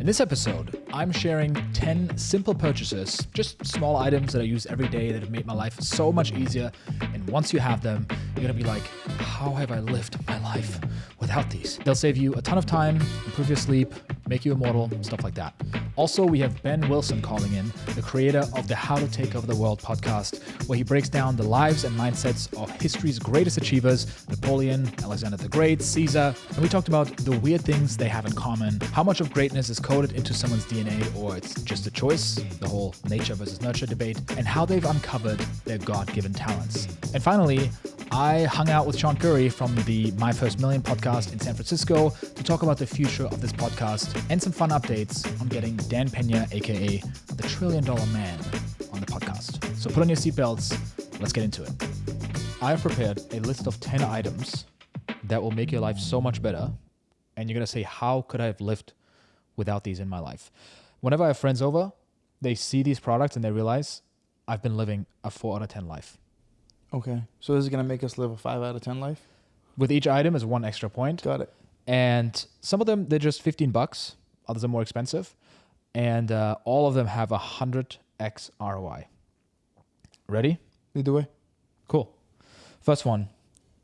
In this episode, I'm sharing 10 simple purchases, just small items that I use every day that have made my life so much easier. And once you have them, you're gonna be like, how have I lived my life without these? They'll save you a ton of time, improve your sleep, make you immortal, stuff like that. Also, we have Ben Wilson calling in, the creator of the How to Take Over the World podcast, where he breaks down the lives and mindsets of history's greatest achievers, Napoleon, Alexander the Great, Caesar. And we talked about the weird things they have in common, how much of greatness is coded into someone's DNA or it's just a choice, the whole nature versus nurture debate, and how they've uncovered their God-given talents. And finally, I hung out with Shaan from the My First Million podcast in San Francisco to talk about the future of this podcast and some fun updates on getting Dan Pena, aka the $1 trillion man, on the podcast. So put on your seatbelts, let's get into it. I've prepared a list of 10 items that will make your life so much better, and you're gonna say, how could I have lived without these in my life? Whenever I have friends over, they see these products and they realize I've been living a 4 out of 10 life. Okay. So this is going to make us live a 5 out of 10 life? With each item is 1 extra point. Got it. And some of them, they're just $15. Others are more expensive. And all of them have 100x ROI. Ready? Lead the way. Cool. First one.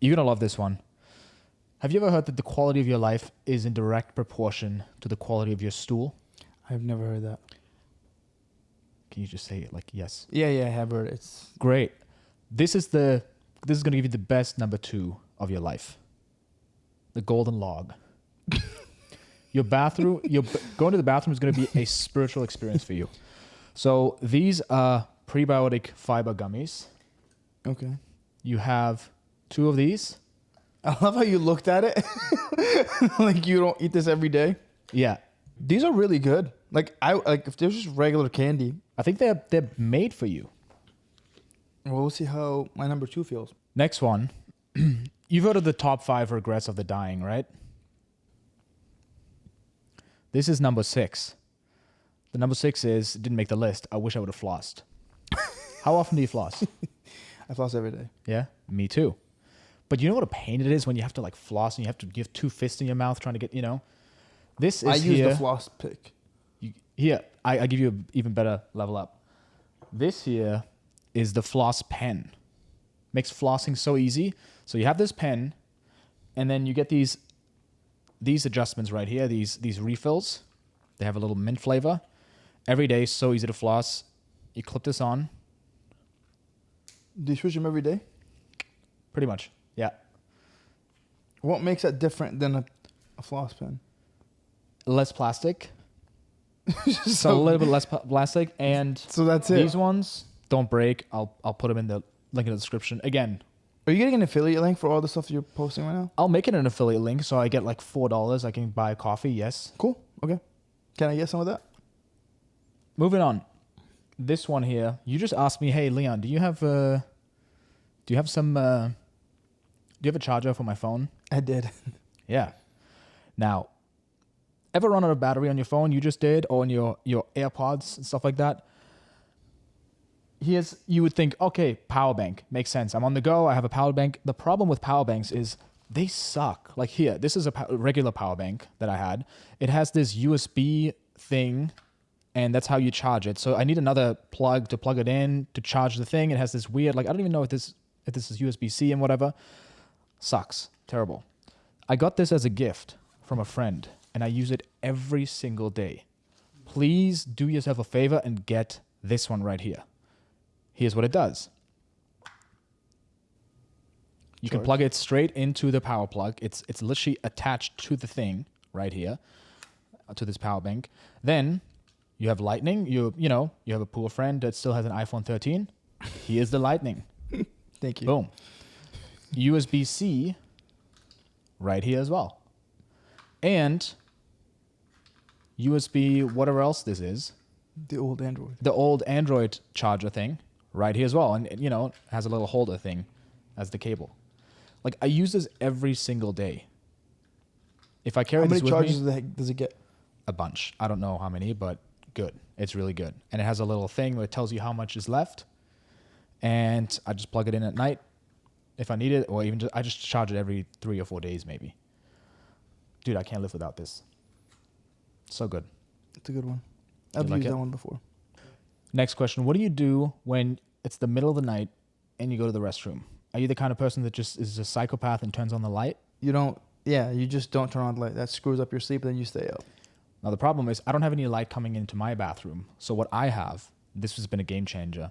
You're going to love this one. Have you ever heard that the quality of your life is in direct proportion to the quality of your stool? I've never heard that. Can you just say it like yes? Yeah, I have heard it. It's great. This is going to give you the best number 2 of your life. The golden log. Your bathroom, going to the bathroom is going to be a spiritual experience for you. So these are prebiotic fiber gummies. Okay. You have 2 of these. I love how you looked at it. Like you don't eat this every day. Yeah. These are really good. Like if there's just regular candy. I think they're made for you. Well, we'll see how my number 2 feels. Next one. You've heard of the top 5 regrets of the dying, right? This is number 6. The number 6 is, didn't make the list, I wish I would have flossed. How often do you floss? I floss every day. Yeah, me too. But you know what a pain it is when you have to like floss and you have to give 2 fists in your mouth trying to get, This is I use the floss pick. Here, I give you an even better level up. This here is the floss pen. Makes flossing so easy. So you have this pen, and then you get these adjustments right here, these refills. They have a little mint flavor. Every day, so easy to floss. You clip this on. Do you switch them every day? Pretty much, yeah. What makes that different than a floss pen? Less plastic. So a little bit less plastic, and so that's it. These ones don't break. I'll put them in the link in the description. Again, are you getting an affiliate link for all the stuff you're posting right now? I'll make it an affiliate link, so I get like $4. I can buy coffee. Yes. Cool. Okay. Can I get some of that? Moving on. This one here. You just asked me, hey Leon, do you have a charger for my phone? I did. Yeah. Now, ever run out of battery on your phone? You just did, or on your AirPods and stuff like that. You would think, okay, power bank makes sense. I'm on the go. I have a power bank. The problem with power banks is they suck. Like here, this is a regular power bank that I had. It has this USB thing, and that's how you charge it. So I need another plug to plug it in to charge the thing. It has this weird, I don't even know if this is USB-C and whatever. Sucks. Terrible. I got this as a gift from a friend, and I use it every single day. Please do yourself a favor and get this one right here. Here's what it does. You can plug it straight into the power plug. It's literally attached to the thing right here, to this power bank. Then you have lightning. You have a poor friend that still has an iPhone 13. Here's the lightning. Thank you. Boom. USB-C right here as well. And USB, whatever else this is. The old Android. The old Android charger thing right here as well. And, it has a little holder thing as the cable. Like, I use this every single day. If I carry this with me... How many charges does it get? A bunch. I don't know how many, but good. It's really good. And it has a little thing where it tells you how much is left. And I just plug it in at night if I need it, or even I just charge it every 3 or 4 days maybe. Dude, I can't live without this. So good. That's a good one. I've like used it? that one before. Next question. What do you do when it's the middle of the night and you go to the restroom? Are you the kind of person that just is a psychopath and turns on the light? You don't. Yeah, you just don't turn on the light. That screws up your sleep, and then you stay up. Now, the problem is I don't have any light coming into my bathroom. So what I have, this has been a game changer,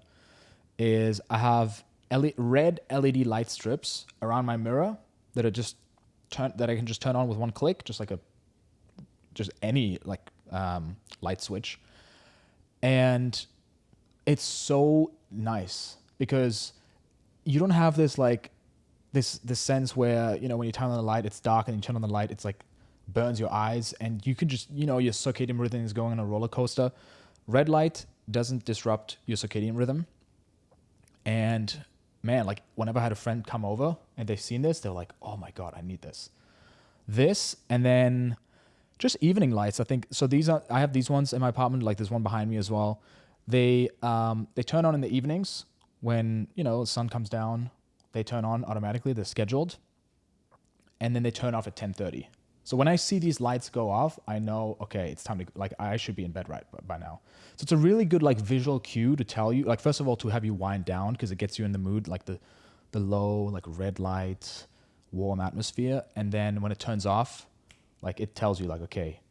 is I have red LED light strips around my mirror that are just that I can just turn on with one click, just any light switch. And it's so nice because you don't have this this sense where, when you turn on the light, it's dark, and you turn on the light, it's like burns your eyes, and you can just, your circadian rhythm is going on a roller coaster. Red light doesn't disrupt your circadian rhythm. And man, like whenever I had a friend come over and they've seen this, they're like, oh my God, I need this. And then just evening lights, I think. So I have these ones in my apartment, like there's one behind me as well. They turn on in the evenings when, the sun comes down. They turn on automatically. They're scheduled. And then they turn off at 10:30. So when I see these lights go off, I know, okay, it's time to, I should be in bed right by now. So it's a really good, visual cue to tell you, first of all, to have you wind down because it gets you in the mood, the low, red light, warm atmosphere. And then when it turns off, it tells you, okay,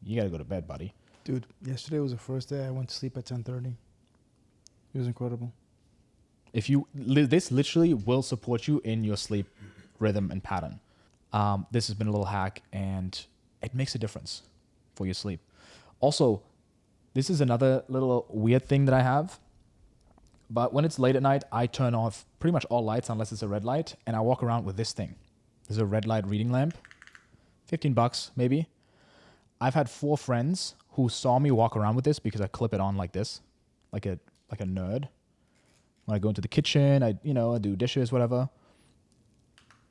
you got to go to bed, buddy. Dude, yesterday was the first day I went to sleep at 10:30. It was incredible. This literally will support you in your sleep rhythm and pattern. This has been a little hack, and it makes a difference for your sleep. Also, this is another little weird thing that I have. But when it's late at night, I turn off pretty much all lights unless it's a red light, and I walk around with this thing. This is a red light reading lamp. $15 maybe. I've had 4 friends who saw me walk around with this because I clip it on like this, like a nerd. When I go into the kitchen, I do dishes, whatever.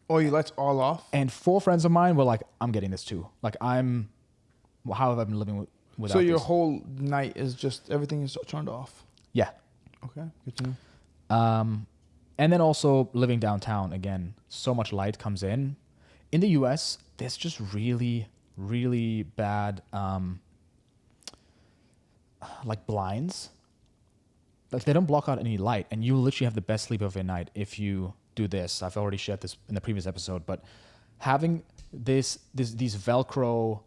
Oh, your lights all off? And 4 friends of mine were like, I'm getting this too. How have I been living without So your this? whole night is just, everything is turned off? Yeah. Okay, good to know. And then also living downtown, again, so much light comes in. In the US, there's just really, really bad, blinds. They don't block out any light, and you literally have the best sleep of your night if you do this. I've already shared this in the previous episode, but having these Velcro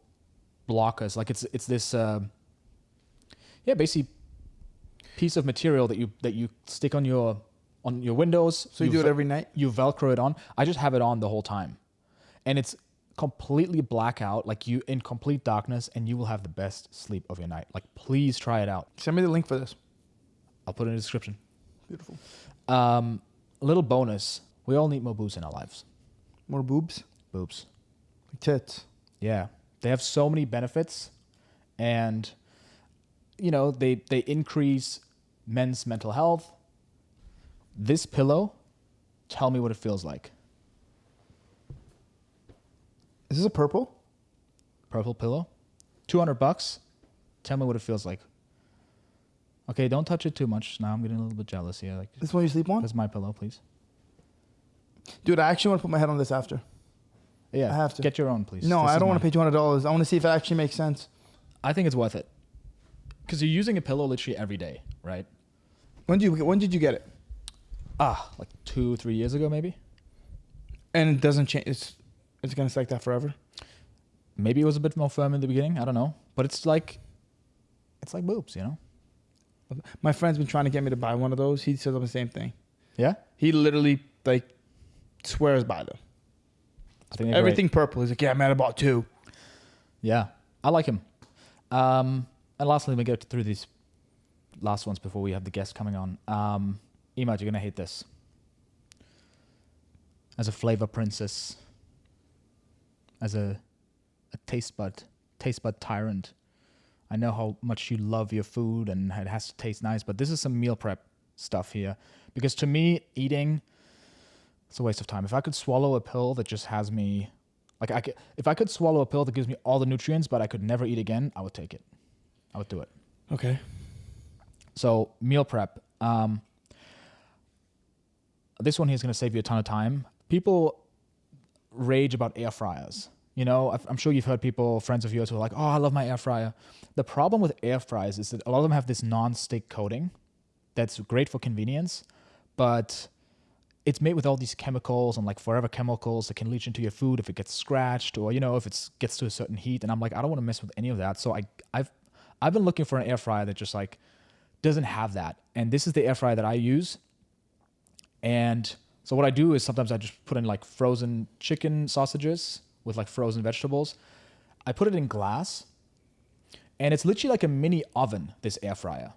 blockers, it's this basically piece of material that you stick on your windows. So you do it every night? You Velcro it on. I just have it on the whole time, and it's completely blackout, you in complete darkness, and you will have the best sleep of your night. Please try it out. Send me the link for this. I'll put it in the description. Beautiful. A little bonus. We all need more boobs in our lives. More boobs? Boobs. Like tits. Yeah. They have so many benefits, and, they increase men's mental health. This pillow, tell me what it feels like. Is this a purple? Purple pillow. $200. Tell me what it feels like. Okay, don't touch it too much. Now I'm getting a little bit jealous here. This one you sleep on? This is my pillow, please. Dude, I actually want to put my head on this after. Yeah, I have to. Get your own, please. No, I don't want to pay $200. I want to see if it actually makes sense. I think it's worth it. Because you're using a pillow literally every day, right? When did you get it? 2-3 years ago, maybe. And it doesn't change. It's gonna stay like that forever. Maybe it was a bit more firm in the beginning. I don't know, but it's like boobs, My friend's been trying to get me to buy one of those. He says the same thing. Yeah. He literally swears by them. I think everything purple. He's like, yeah, man, I bought 2. Yeah, I like him. And lastly, let me get through these last ones before we have the guest coming on. Imad, you're gonna hate this. As a flavor princess, as a taste bud tyrant, I know how much you love your food and it has to taste nice, but this is some meal prep stuff here. Because to me, eating, it's a waste of time. If I could swallow a pill that just has me, if I could swallow a pill that gives me all the nutrients, but I could never eat again, I would take it. I would do it. Okay. So meal prep. This one here is going to save you a ton of time. People rage about air fryers. You know, I'm sure you've heard people, friends of yours, who are like, "Oh, I love my air fryer." The problem with air fryers is that a lot of them have this non-stick coating that's great for convenience, but it's made with all these chemicals and like forever chemicals that can leach into your food if it gets scratched or, you know, if it gets to a certain heat. And I'm like, I don't want to mess with any of that. So I've been looking for an air fryer that just like doesn't have that. And this is the air fryer that I use. And so what I do is sometimes I just put in like frozen chicken sausages with like frozen vegetables. I put it in glass, and it's literally like a mini oven, this air fryer,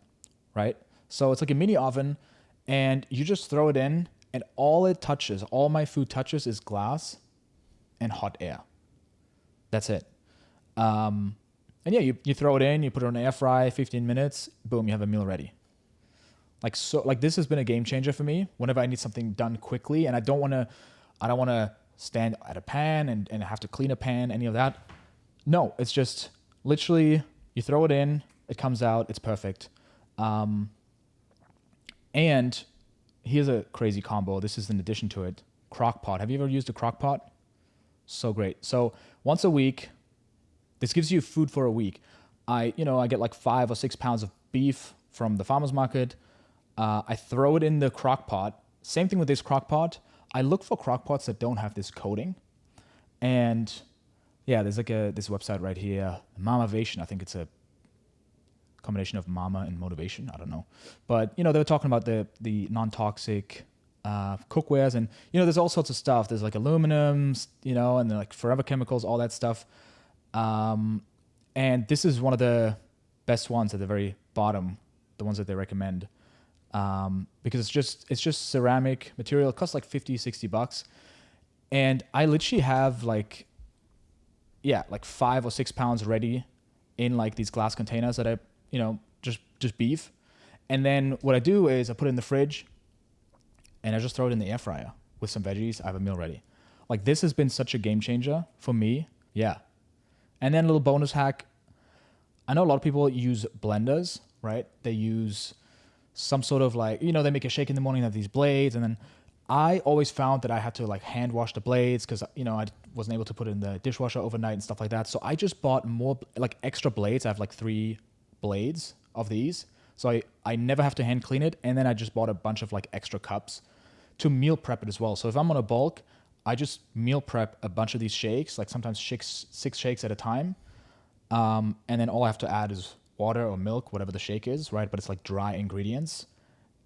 right? So it's like a mini oven, and you just throw it in, and all it touches, all my food touches, is glass and hot air. That's it. And yeah, you throw it in, you put it on an air fry, 15 minutes, boom, you have a meal ready. Like this has been a game changer for me whenever I need something done quickly, and I don't want to stand at a pan and have to clean a pan, any of that. No, it's just literally you throw it in, it comes out, it's perfect. And here's a crazy combo. This is in addition to it. Crock pot. Have you ever used a crock pot? So great. So once a week, this gives you food for a week. I get like 5 or 6 pounds of beef from the farmer's market. I throw it in the crock pot. Same thing with this crock pot. I look for crock pots that don't have this coating. And yeah, there's like this website right here, Mamavation. I think it's a combination of mama and motivation. I don't know. But, they were talking about the non-toxic cookwares. And, there's all sorts of stuff. There's like aluminum, and then like forever chemicals, all that stuff. And this is one of the best ones at the very bottom, the ones that they recommend. Because it's just ceramic material. It costs like $50-$60. And I literally have like 5 or 6 pounds ready in like these glass containers that I, just beef. And then what I do is I put it in the fridge and I just throw it in the air fryer with some veggies. I have a meal ready. Like this has been such a game changer for me. Yeah. And then a little bonus hack. I know a lot of people use blenders, right? They use some sort of like, they make a shake in the morning, they have these blades. And then I always found that I had to like hand wash the blades because, I wasn't able to put it in the dishwasher overnight and stuff like that. So I just bought more like extra blades. I have like 3 blades of these. So I never have to hand clean it. And then I just bought a bunch of like extra cups to meal prep it as well. So if I'm on a bulk, I just meal prep a bunch of these shakes, like sometimes 6 shakes at a time. And then all I have to add is water or milk, whatever the shake is, right? But it's like dry ingredients,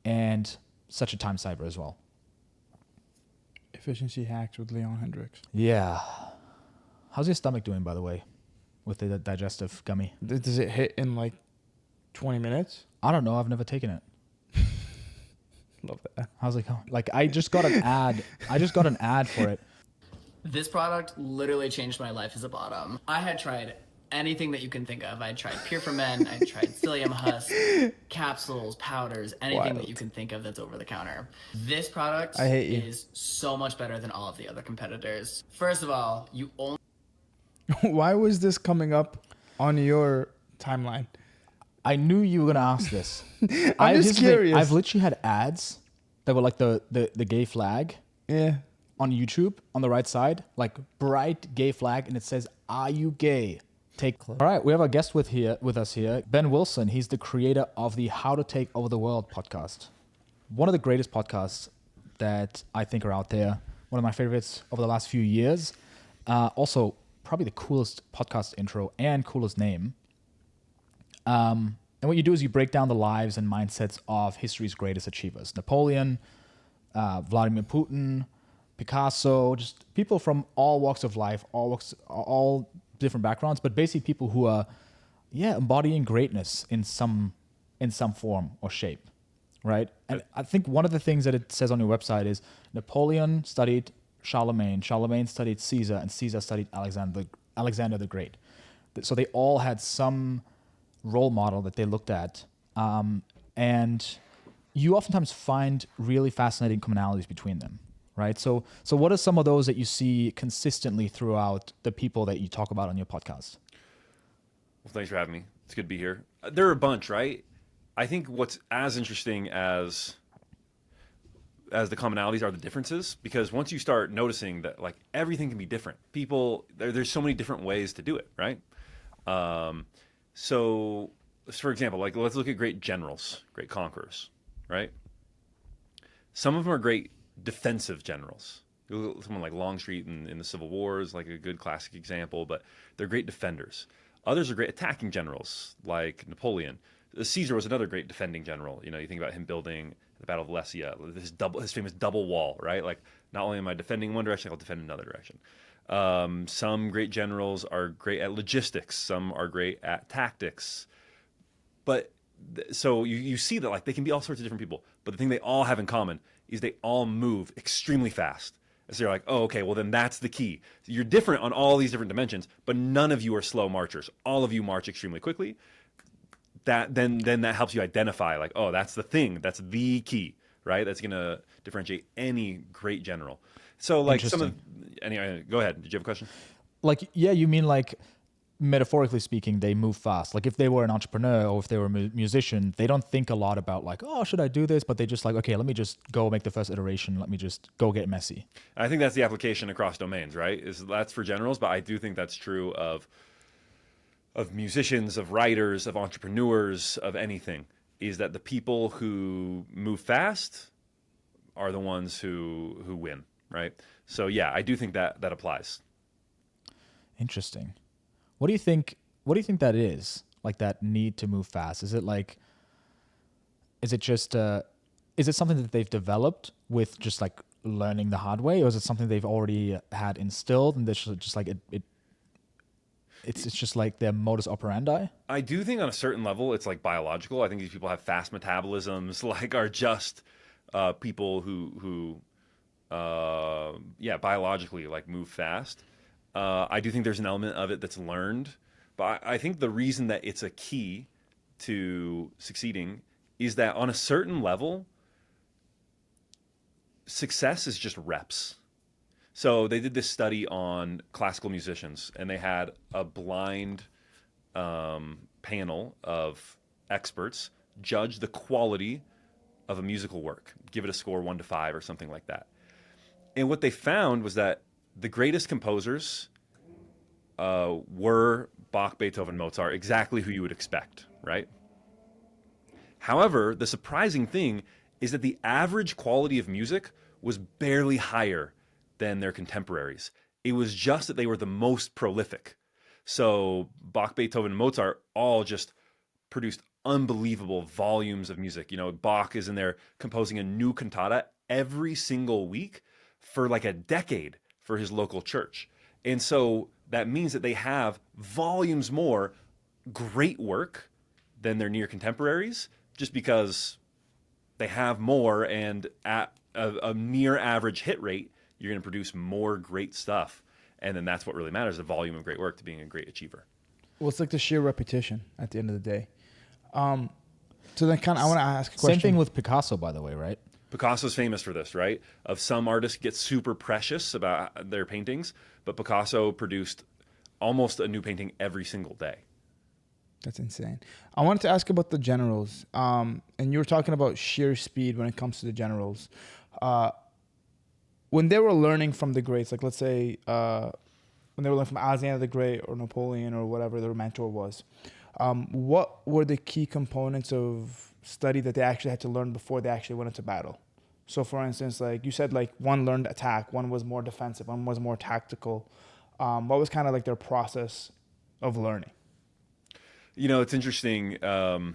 and such a time saver as well. Efficiency hacks with Leon Hendricks. Yeah. How's your stomach doing, by the way, with the digestive gummy? Does it hit in like 20 minutes? I don't know. I've never taken it. Love that. How's it going? Like I just got an ad for it. This product literally changed my life as a bottom. I had tried anything that you can think of. I tried Pure for Men, I tried psyllium husk, capsules, powders, anything that you can think of that's over the counter. This product is so much better than all of the other competitors. First of all, you only... Why was this coming up on your timeline? I knew you were going to ask this. I'm just curious. I've literally had ads that were like the gay flag. Yeah. On YouTube, on the right side, like bright gay flag, and it says, "Are you gay? Take." All right, we have a guest with us here, Ben Wilson. He's the creator of the How to Take Over the World podcast. One of the greatest podcasts that I think are out there. One of my favorites over the last few years. Also, probably the coolest podcast intro and coolest name. And what you do is you break down the lives and mindsets of history's greatest achievers. Napoleon, Vladimir Putin, Picasso, just people from all walks of life, all different backgrounds, but basically people who are, embodying greatness in some form or shape, right? And I think one of the things that it says on your website is Napoleon studied Charlemagne studied Caesar, and Caesar studied Alexander the Great. So they all had some role model that they looked at, and you oftentimes find really fascinating commonalities between them. Right. So what are some of those that you see consistently throughout the people that you talk about on your podcast? Well, thanks for having me. It's good to be here. There are a bunch, right? I think what's as interesting as as the commonalities are the differences, because once you start noticing that like everything can be different, there's so many different ways to do it, right? So for example, like let's look at great generals, great conquerors, right? Some of them are great defensive generals. Someone like Longstreet in the Civil War is like a good classic example, but they're great defenders. Others are great attacking generals, like Napoleon. Caesar was another great defending general. You know, you think about him building the Battle of Lesia, his famous double wall, right? Like, not only am I defending one direction, I'll defend another direction. Some great generals are great at logistics. Some are great at tactics. But so you see that like they can be all sorts of different people. But the thing they all have in common is they all move extremely fast. So you're like, oh, okay, well then that's the key. So you're different on all these different dimensions, but none of you are slow marchers. All of you march extremely quickly. Then that helps you identify like, oh, that's the thing. That's the key, right? That's gonna differentiate any great general. So like anyway, go ahead. Did you have a question? Like, yeah, you mean like metaphorically speaking, they move fast. Like if they were an entrepreneur or if they were a musician, they don't think a lot about like, oh, should I do this? But they just like, okay, let me just go make the first iteration. Let me just go get messy. I think that's the application across domains, right? That's for generals, but I do think that's true of musicians, of writers, of entrepreneurs, of anything, is that the people who move fast are the ones who win, right? So yeah, I do think that applies. Interesting. What do you think that is? Like that need to move fast? Is it something that they've developed with just like learning the hard way, or is it something they've already had instilled and this just like it's just like their modus operandi? I do think on a certain level it's like biological. I think these people have fast metabolisms, like are just people who biologically like move fast. I do think there's an element of it that's learned, but I think the reason that it's a key to succeeding is that on a certain level, success is just reps. So they did this study on classical musicians, and they had a blind panel of experts judge the quality of a musical work, give it a score 1 to 5 or something like that. And what they found was that the greatest composers were Bach, Beethoven, Mozart, exactly who you would expect, right? However, the surprising thing is that the average quality of music was barely higher than their contemporaries. It was just that they were the most prolific. So Bach, Beethoven, and Mozart all just produced unbelievable volumes of music. You know, Bach is in there composing a new cantata every single week for like a decade for his local church. And so that means that they have volumes more great work than their near contemporaries, just because they have more, and at a near average hit rate, you're going to produce more great stuff. And then that's what really matters, the volume of great work to being a great achiever. Well, it's like the sheer repetition at the end of the day. So then I want to ask a question. Same thing with Picasso, by the way, right? Picasso's famous for this, right? Of some artists get super precious about their paintings, but Picasso produced almost a new painting every single day. That's insane. I wanted to ask about the generals. And you were talking about sheer speed when it comes to the generals. When they were learning from the greats, like let's say when they were learning from Alexander the Great or Napoleon or whatever their mentor was, what were the key components of study that they actually had to learn before they actually went into battle? So for instance, like you said, like one learned attack, one was more defensive, one was more tactical. What was kind of like their process of learning? You know, it's interesting. I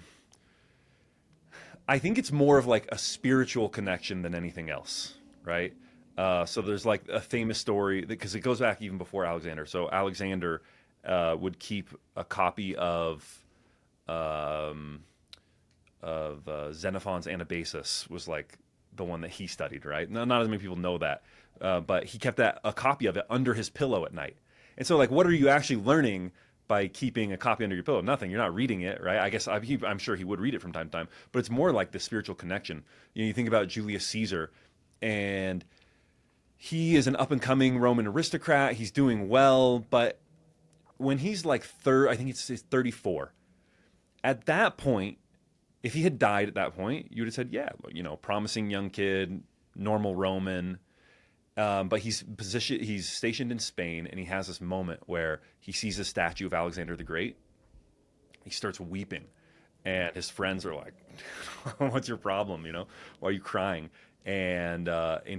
think it's more of like a spiritual connection than anything else, right? So there's like a famous story because it goes back even before Alexander. So Alexander would keep a copy of Xenophon's Anabasis, was like the one that he studied, right? Not as many people know that, but he kept a copy of it under his pillow at night. And so, like, what are you actually learning by keeping a copy under your pillow? Nothing. You're not reading it, right? I guess I'm sure he would read it from time to time, but it's more like the spiritual connection. You know, you think about Julius Caesar, and he is an up-and-coming Roman aristocrat. He's doing well, but when he's like I think it's 34, at that point, if he had died at that point, you would have said, yeah, you know, promising young kid, normal Roman. But he's stationed in Spain, and he has this moment where he sees a statue of Alexander the Great. He starts weeping, and his friends are like, "What's your problem? You know, why are you crying?" And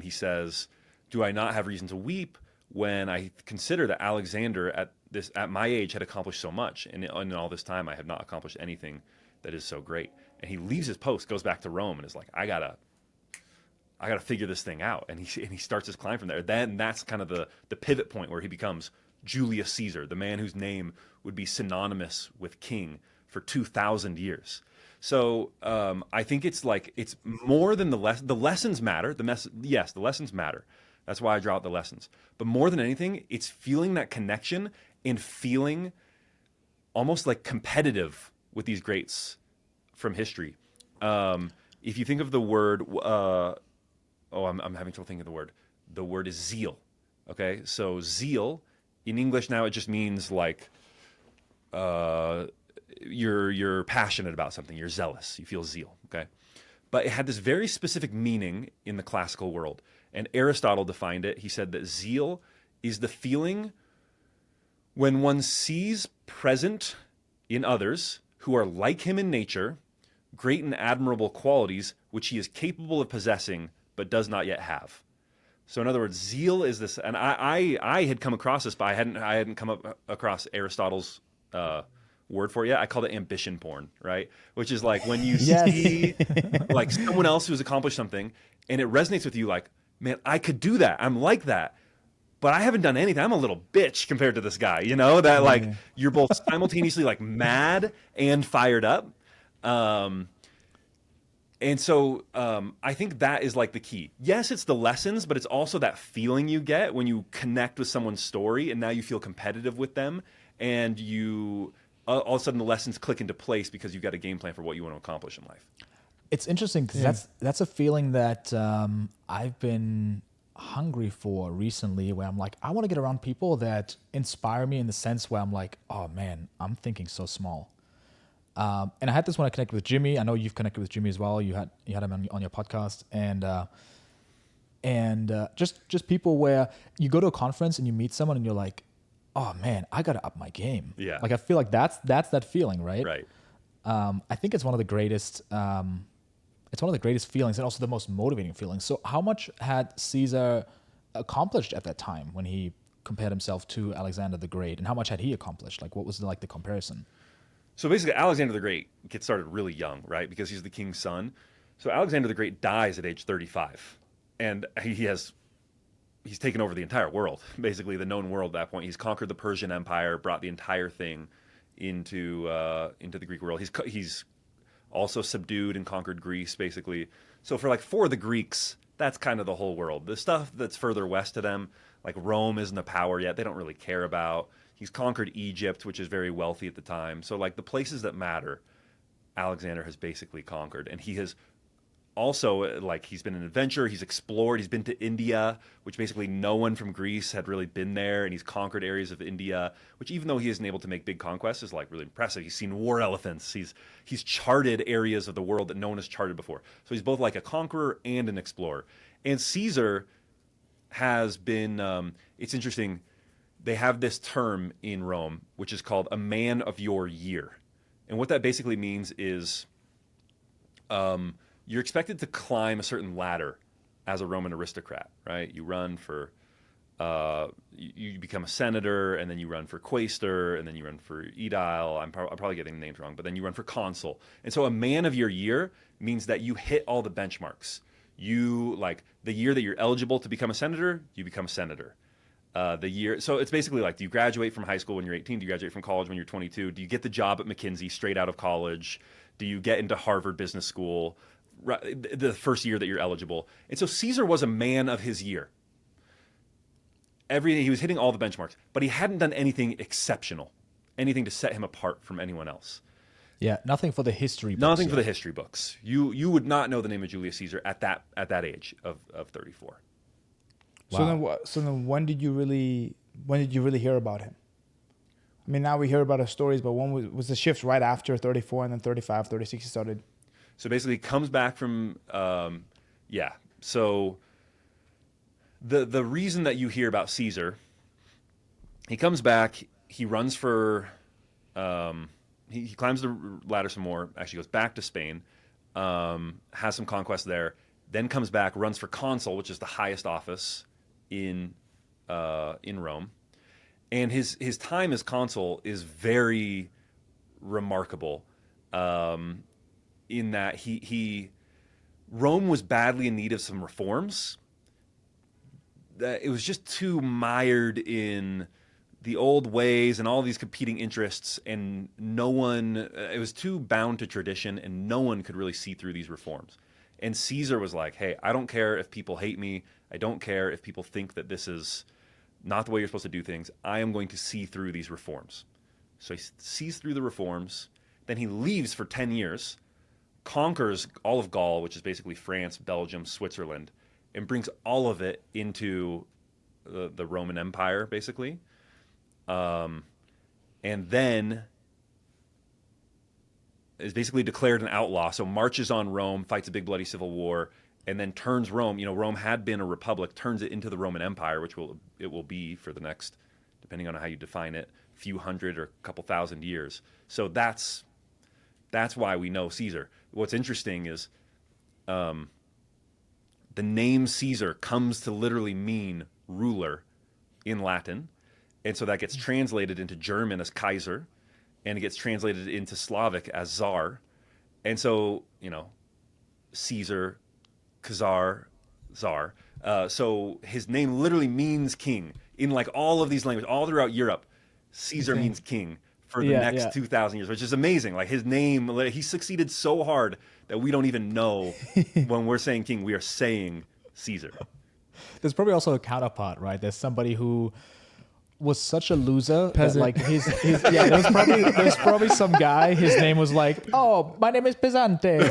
he says, "Do I not have reason to weep when I consider that Alexander at my age had accomplished so much, and in all this time I have not accomplished anything that is so great." And he leaves his post, goes back to Rome, and is like, "I gotta figure this thing out," and he starts his climb from there. Then that's kind of the pivot point where he becomes Julius Caesar, the man whose name would be synonymous with king for 2,000 years. So I think it's more than the lessons matter. Yes, the lessons matter. That's why I draw out the lessons. But more than anything, it's feeling that connection and feeling almost like competitive with these greats from history. If you think of the word, I'm having trouble thinking of the word. The word is zeal. Okay, so zeal in English now, it just means like you're passionate about something, you're zealous, you feel zeal. Okay, but it had this very specific meaning in the classical world, and Aristotle defined it. He said that zeal is the feeling when one sees present in others who are like him in nature great and admirable qualities which he is capable of possessing but does not yet have. So in other words, zeal is this, and I had come across this, but I hadn't come across Aristotle's word for it yet. I called it ambition porn, right? Which is like when you see like someone else who's accomplished something, and it resonates with you, like, man, I could do that. I'm like that, but I haven't done anything. I'm a little bitch compared to this guy. You know that like you're both simultaneously like mad and fired up. And so I think that is like the key. Yes, it's the lessons, but it's also that feeling you get when you connect with someone's story and now you feel competitive with them, and you all of a sudden the lessons click into place because you've got a game plan for what you want to accomplish in life. It's interesting because that's a feeling that I've been hungry for recently, where I'm like, I want to get around people that inspire me in the sense where I'm like, oh man, I'm thinking so small. And I had this when I connected with Jimmy. I know you've connected with Jimmy as well. You had him on your podcast, and just people where you go to a conference and you meet someone and you're like, oh man, I gotta up my game. Yeah. Like I feel like that's that feeling, right? Right. I think it's one of the greatest. It's one of the greatest feelings and also the most motivating feelings. So how much had Caesar accomplished at that time when he compared himself to Alexander the Great, and how much had he accomplished? Like what was the comparison? So basically, Alexander the Great gets started really young, right? Because he's the king's son. So Alexander the Great dies at age 35, and he's taken over the entire world, basically the known world at that point. He's conquered the Persian Empire, brought the entire thing into the Greek world. He's also subdued and conquered Greece, basically. So for the Greeks, that's kind of the whole world. The stuff that's further west of them, like Rome isn't a power yet, they don't really care about. He's conquered Egypt, which is very wealthy at the time. So like the places that matter, Alexander has basically conquered. And he has also, like, he's been an adventurer, he's explored, he's been to India, which basically no one from Greece had really been there, and he's conquered areas of India, which even though he isn't able to make big conquests is like really impressive. He's seen war elephants, he's charted areas of the world that no one has charted before. So he's both like a conqueror and an explorer. And Caesar has been, it's interesting, they have this term in Rome, which is called a man of your year. And what that basically means is you're expected to climb a certain ladder as a Roman aristocrat, right? You run for, you become a senator, and then you run for quaestor, and then you run for aedile. I'm probably getting the names wrong, but then you run for consul. And so a man of your year means that you hit all the benchmarks. You, like, the year that you're eligible to become a senator, you become a senator. So it's basically like, do you graduate from high school when you're 18? Do you graduate from college when you're 22? Do you get the job at McKinsey straight out of college? Do you get into Harvard Business School the first year that you're eligible? And so Caesar was a man of his year. He was hitting all the benchmarks, but he hadn't done anything exceptional, anything to set him apart from anyone else. Yeah, nothing for the history books. Nothing for the history books. You would not know the name of Julius Caesar at that age of 34. Wow. So then when did you really hear about him? I mean, now we hear about his stories, but when was the shift right after 34, and then 35, 36 he started? So basically he comes back from, So the reason that you hear about Caesar, he comes back, he runs for, he climbs the ladder some more, actually goes back to Spain, has some conquests there, then comes back, runs for consul, which is the highest office in Rome. And his time as consul is very remarkable, in that Rome was badly in need of some reforms. That it was just too mired in the old ways and all these competing interests, and it was too bound to tradition, and no one could really see through these reforms. And Caesar was like, hey, I don't care if people hate me. I don't care if people think that this is not the way you're supposed to do things. I am going to see through these reforms. So he sees through the reforms. Then he leaves for 10 years, conquers all of Gaul, which is basically France, Belgium, Switzerland, and brings all of it into the Roman Empire, basically. And then is basically declared an outlaw. So marches on Rome, fights a big bloody civil war, and then turns Rome. Rome had been a republic, turns it into the Roman Empire, which it will be for the next, depending on how you define it, few hundred or a couple thousand years. So that's why we know Caesar. What's interesting is the name Caesar comes to literally mean ruler in Latin. And so that gets translated into German as Kaiser, and it gets translated into Slavic as Tsar. And so, Caesar, Khazar, Tsar. So his name literally means king. In like all of these languages, all throughout Europe, Caesar means king for the next 2,000 years, which is amazing. Like his name, he succeeded so hard that we don't even know when we're saying king, we are saying Caesar. There's probably also a counterpart, right? There's somebody who was such a loser that like there's probably some guy, his name was like, oh, my name is Pesante.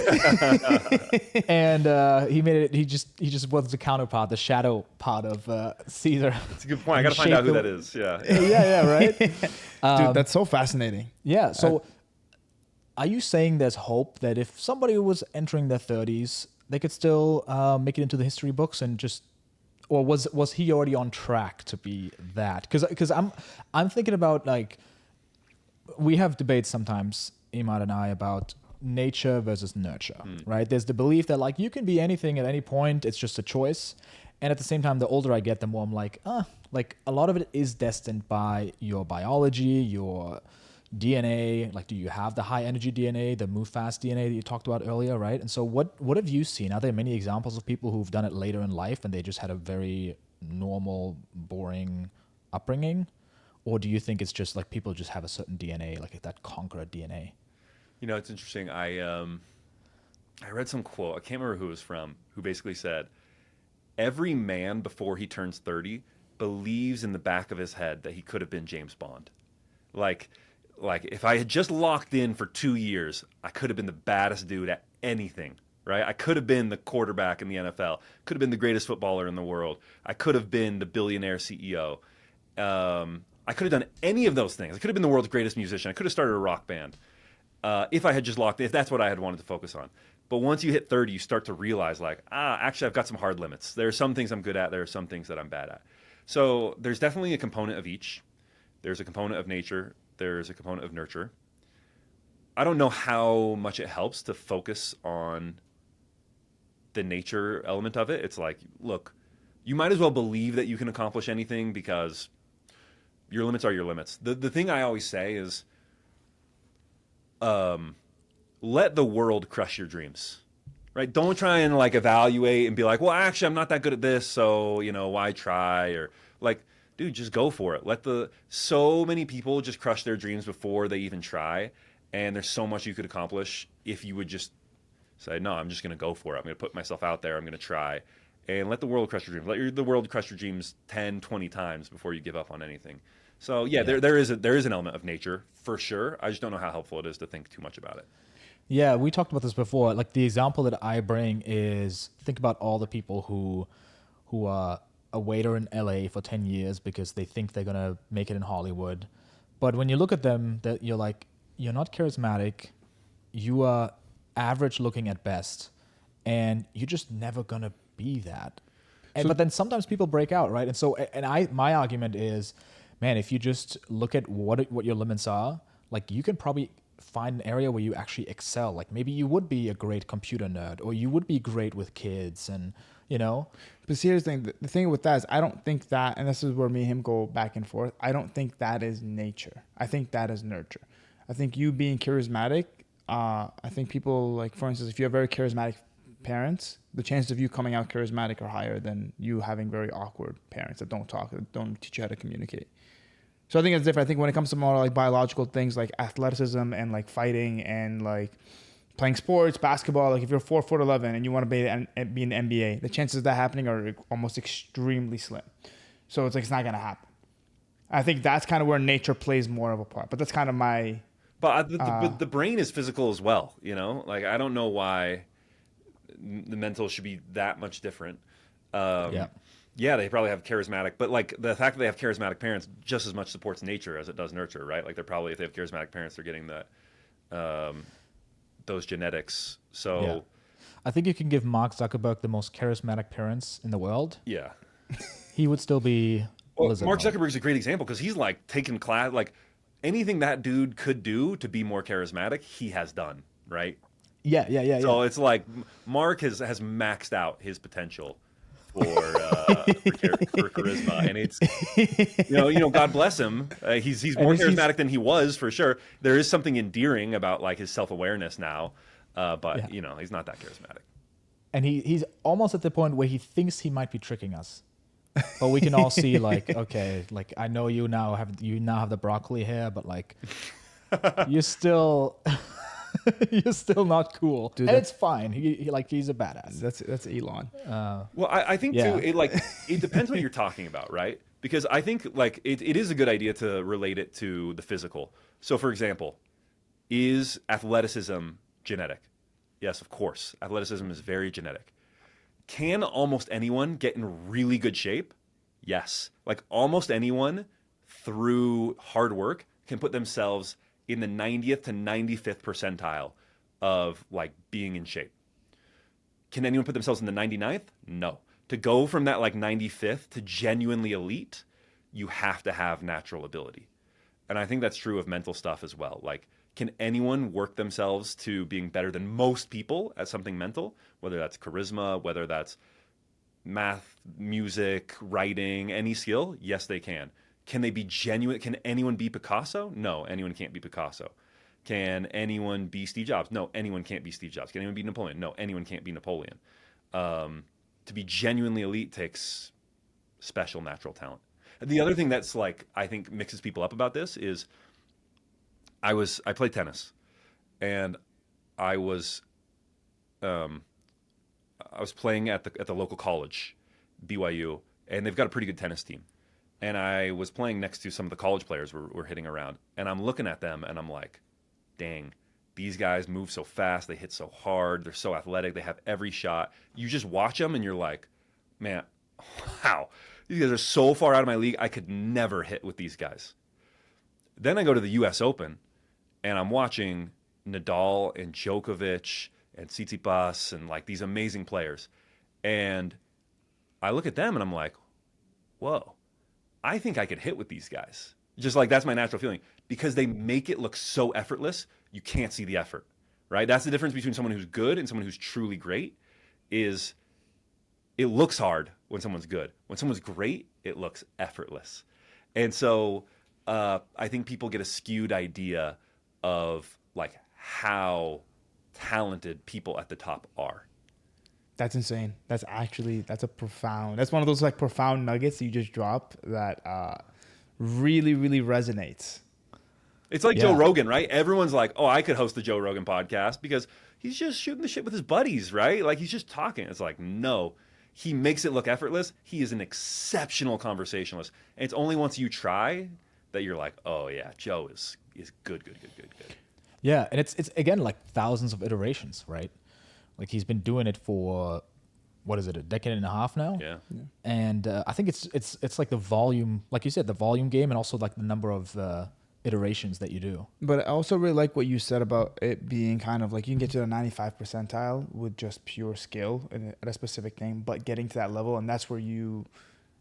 And he made it, he just was the counterpart, the shadow part of Caesar. That's a good point. I gotta find out who that is. Yeah. Yeah, right. Dude, that's so fascinating. Yeah. So are you saying there's hope that if somebody was entering their 30s, they could still make it into the history books and just, or was he already on track to be that? Because I'm thinking about, like, we have debates sometimes, Imad and I, about nature versus nurture, right? There's the belief that like you can be anything at any point, it's just a choice. And at the same time, the older I get, the more I'm like, like a lot of it is destined by your biology, your DNA. Like, do you have the high energy DNA, the move fast DNA that you talked about earlier, right? And so what have you seen? Are there many examples of people who've done it later in life and they just had a very normal, boring upbringing? Or do you think it's just like people just have a certain DNA, like that conqueror DNA? It's interesting. I read some quote, I can't remember who it was from, who basically said, every man before he turns 30 believes in the back of his head that he could have been James Bond. Like if I had just locked in for 2 years, I could have been the baddest dude at anything, right? I could have been the quarterback in the NFL, could have been the greatest footballer in the world. I could have been the billionaire CEO. I could have done any of those things. I could have been the world's greatest musician. I could have started a rock band. If I had just locked in, if that's what I had wanted to focus on. But once you hit 30, you start to realize like, actually I've got some hard limits. There are some things I'm good at. There are some things that I'm bad at. So there's definitely a component of each. There's a component of nature. There's a component of nurture. I don't know how much it helps to focus on the nature element of it. It's like, look, you might as well believe that you can accomplish anything because your limits are your limits. The thing I always say is, let the world crush your dreams, right? Don't try and like evaluate and be like, well, actually, I'm not that good at this, so, why try? Or like, dude, just go for it. So many people just crush their dreams before they even try. And there's so much you could accomplish if you would just say, no, I'm just going to go for it. I'm going to put myself out there. I'm going to try. And let the world crush your dreams. Let the world crush your dreams 10, 20 times before you give up on anything. So yeah. There is an element of nature for sure. I just don't know how helpful it is to think too much about it. Yeah, we talked about this before. Like the example that I bring is, think about all the people who are a waiter in LA for 10 years because they think they're going to make it in Hollywood. But when you look at them, that you're like, you're not charismatic, you are average looking at best, and you're just never going to be that. But then sometimes people break out, right? And so, my argument is, man, if you just look at what your limits are, like you can probably find an area where you actually excel. Like maybe you would be a great computer nerd, or you would be great with kids, and you know. But see, here's the thing. The thing with that is, I don't think that, and this is where me and him go back and forth. I don't think that is nature. I think that is nurture. I think you being charismatic. I think people, like, for instance, if you have very charismatic parents, the chances of you coming out charismatic are higher than you having very awkward parents that don't talk, that don't teach you how to communicate. So I think it's different. I think when it comes to more like biological things like athleticism and like fighting and like playing sports, basketball, like if you're 4'11" and you want to be in the NBA, the chances of that happening are almost extremely slim. So it's like, it's not going to happen. I think that's kind of where nature plays more of a part. But that's kind of my... But the brain is physical as well, you know? Like, I don't know why the mental should be that much different. Yeah, they probably have charismatic, but like the fact that they have charismatic parents just as much supports nature as it does nurture, right? Like they're probably, if they have charismatic parents, they're getting that those genetics. So Yeah. I think you can give Mark Zuckerberg the most charismatic parents in the world. yeah, He would still be lizard Mark mode. Zuckerberg's a great example because he's like taken class, like anything that dude could do to be more charismatic, he has done, right? Yeah. So it's like Mark has maxed out his potential for charisma, and it's you know God bless him. He's more charismatic than he was for sure. There is something endearing about like his self-awareness now, but you know he's not that charismatic. And he's almost at the point where he thinks he might be tricking us. But we can all see, like, okay, like I know you now have the broccoli hair, but like you're still you're still not cool. Dude, and it's fine. He's a badass. That's Elon. Well, I think too, it depends what you're talking about, right? Because I think like it is a good idea to relate it to the physical. So for example, is athleticism genetic? Yes, of course. Athleticism is very genetic. Can almost anyone get in really good shape? Yes. Like almost anyone through hard work can put themselves in the 90th to 95th percentile of like being in shape. Can anyone put themselves in the 99th? No. To go from that like 95th to genuinely elite, you have to have natural ability. And I think that's true of mental stuff as well. Like, can anyone work themselves to being better than most people at something mental? Whether that's charisma, whether that's math, music, writing, any skill? Yes, they can. Can they be genuine? Can anyone be Picasso? No, anyone can't be Picasso. Can anyone be Steve Jobs? No, anyone can't be Steve Jobs. Can anyone be Napoleon? No, anyone can't be Napoleon. To be genuinely elite takes special natural talent. And the other thing that's like, I think mixes people up about this is I played tennis, and I was playing at the local college, BYU, and they've got a pretty good tennis team. And I was playing next to some of the college players were hitting around, and I'm looking at them and I'm like, dang, these guys move so fast, they hit so hard, they're so athletic, they have every shot. You just watch them and you're like, man, wow, these guys are so far out of my league, I could never hit with these guys. Then I go to the US Open, and I'm watching Nadal and Djokovic and Tsitsipas and like these amazing players. And I look at them and I'm like, whoa, I think I could hit with these guys. Just like that's my natural feeling. Because they make it look so effortless, you can't see the effort, right? That's the difference between someone who's good and someone who's truly great is it looks hard when someone's good. When someone's great, it looks effortless. And so I think people get a skewed idea of like how talented people at the top are. That's insane. That's one of those like profound nuggets you just drop that really, really resonates. It's like Joe Rogan, right? Everyone's like, oh, I could host the Joe Rogan podcast because he's just shooting the shit with his buddies, right? Like he's just talking. It's like, no, he makes it look effortless. He is an exceptional conversationalist. And it's only once you try that you're like, oh yeah, Joe is good. Yeah, and it's again like thousands of iterations, right? Like he's been doing it for what is it, a decade and a half now? Yeah. And I think it's like the volume, like you said, the volume game, and also like the number of iterations that you do. But I also really like what you said about it being kind of like you can get to the 95 percentile with just pure skill at a specific thing, but getting to that level, and that's where you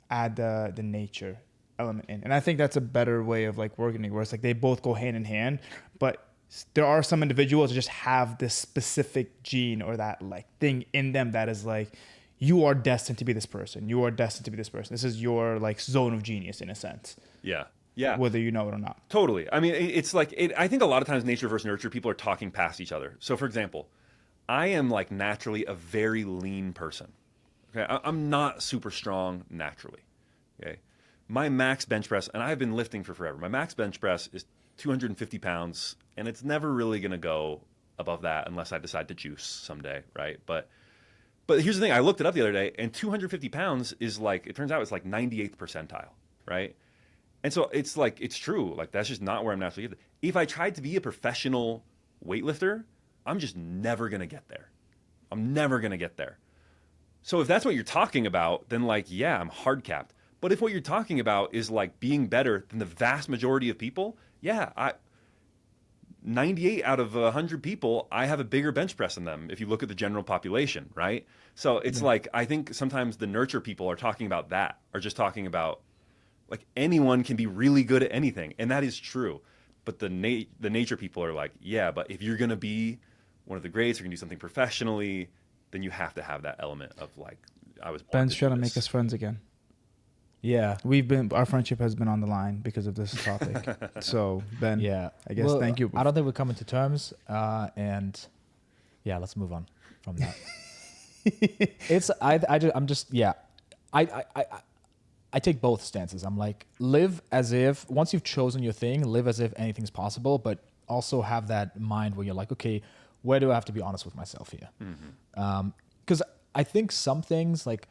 add the nature element in. And I think that's a better way of like working it, where it's like they both go hand in hand, but there are some individuals that just have this specific gene or that like thing in them that is like, you are destined to be this person. You are destined to be this person. This is your like zone of genius in a sense. Yeah. Yeah. Whether you know it or not. Totally. I mean, it's like, I think a lot of times nature versus nurture, people are talking past each other. So for example, I am like naturally a very lean person. Okay. I'm not super strong naturally. Okay. My max bench press, and I've been lifting for forever. My max bench press is 250 pounds, and it's never really going to go above that unless I decide to juice someday, right? But here's the thing. I looked it up the other day, and 250 pounds is like, it turns out it's like 98th percentile, right? And so it's like, it's true. Like, that's just not where I'm naturally gifted. If I tried to be a professional weightlifter, I'm just never going to get there. I'm never going to get there. So if that's what you're talking about, then like, yeah, I'm hard capped. But if what you're talking about is like being better than the vast majority of people, yeah, 98 out of 100 people, I have a bigger bench press than them if you look at the general population, right? So it's like, I think sometimes the nurture people are talking about that, are just talking about like anyone can be really good at anything. And that is true. But the nature people are like, yeah, but if you're going to be one of the greats, you're going to do something professionally, then you have to have that element of like, I was born Ben's to do trying to this. make us friends again. Yeah. Our friendship has been on the line because of this topic. So Ben, Yeah. I guess thank you. I don't think we're coming to terms. And yeah, let's move on from that. I take both stances. I'm like, live as if, once you've chosen your thing, live as if anything's possible, but also have that mind where you're like, okay, where do I have to be honest with myself here? Because I think some things, like,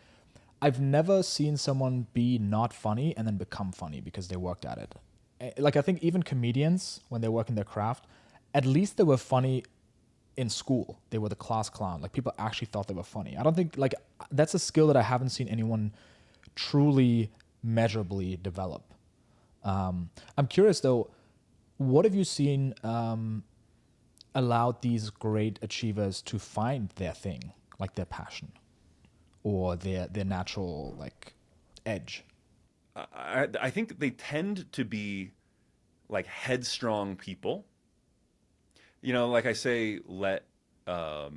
I've never seen someone be not funny and then become funny because they worked at it. Like, I think even comedians, when they work in their craft, at least they were funny in school. They were the class clown. Like, people actually thought they were funny. I don't think, like, that's a skill that I haven't seen anyone truly measurably develop. I'm curious though, what have you seen allowed these great achievers to find their thing, like their passion or their natural like edge? I think they tend to be like headstrong people. You know, like I say, let the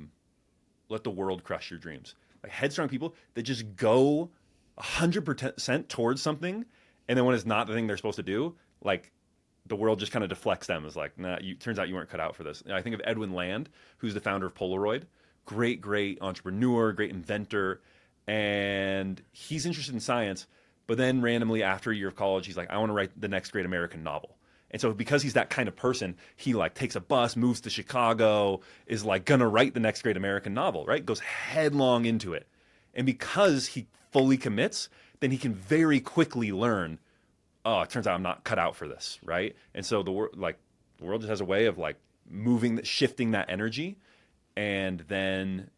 world crush your dreams. Like headstrong people that just go 100% towards something, and then when it's not the thing they're supposed to do, like the world just kind of deflects them. It's like, nah, turns out you weren't cut out for this. And I think of Edwin Land, who's the founder of Polaroid. Great entrepreneur, great inventor, and he's interested in science. But then randomly after a year of college, he's like, I want to write the next great American novel. And so because he's that kind of person, he like takes a bus, moves to Chicago, is like gonna write the next great American novel, right? Goes headlong into it. And because he fully commits, then he can very quickly learn, oh, it turns out I'm not cut out for this, right? And so the world just has a way of like shifting that energy, and then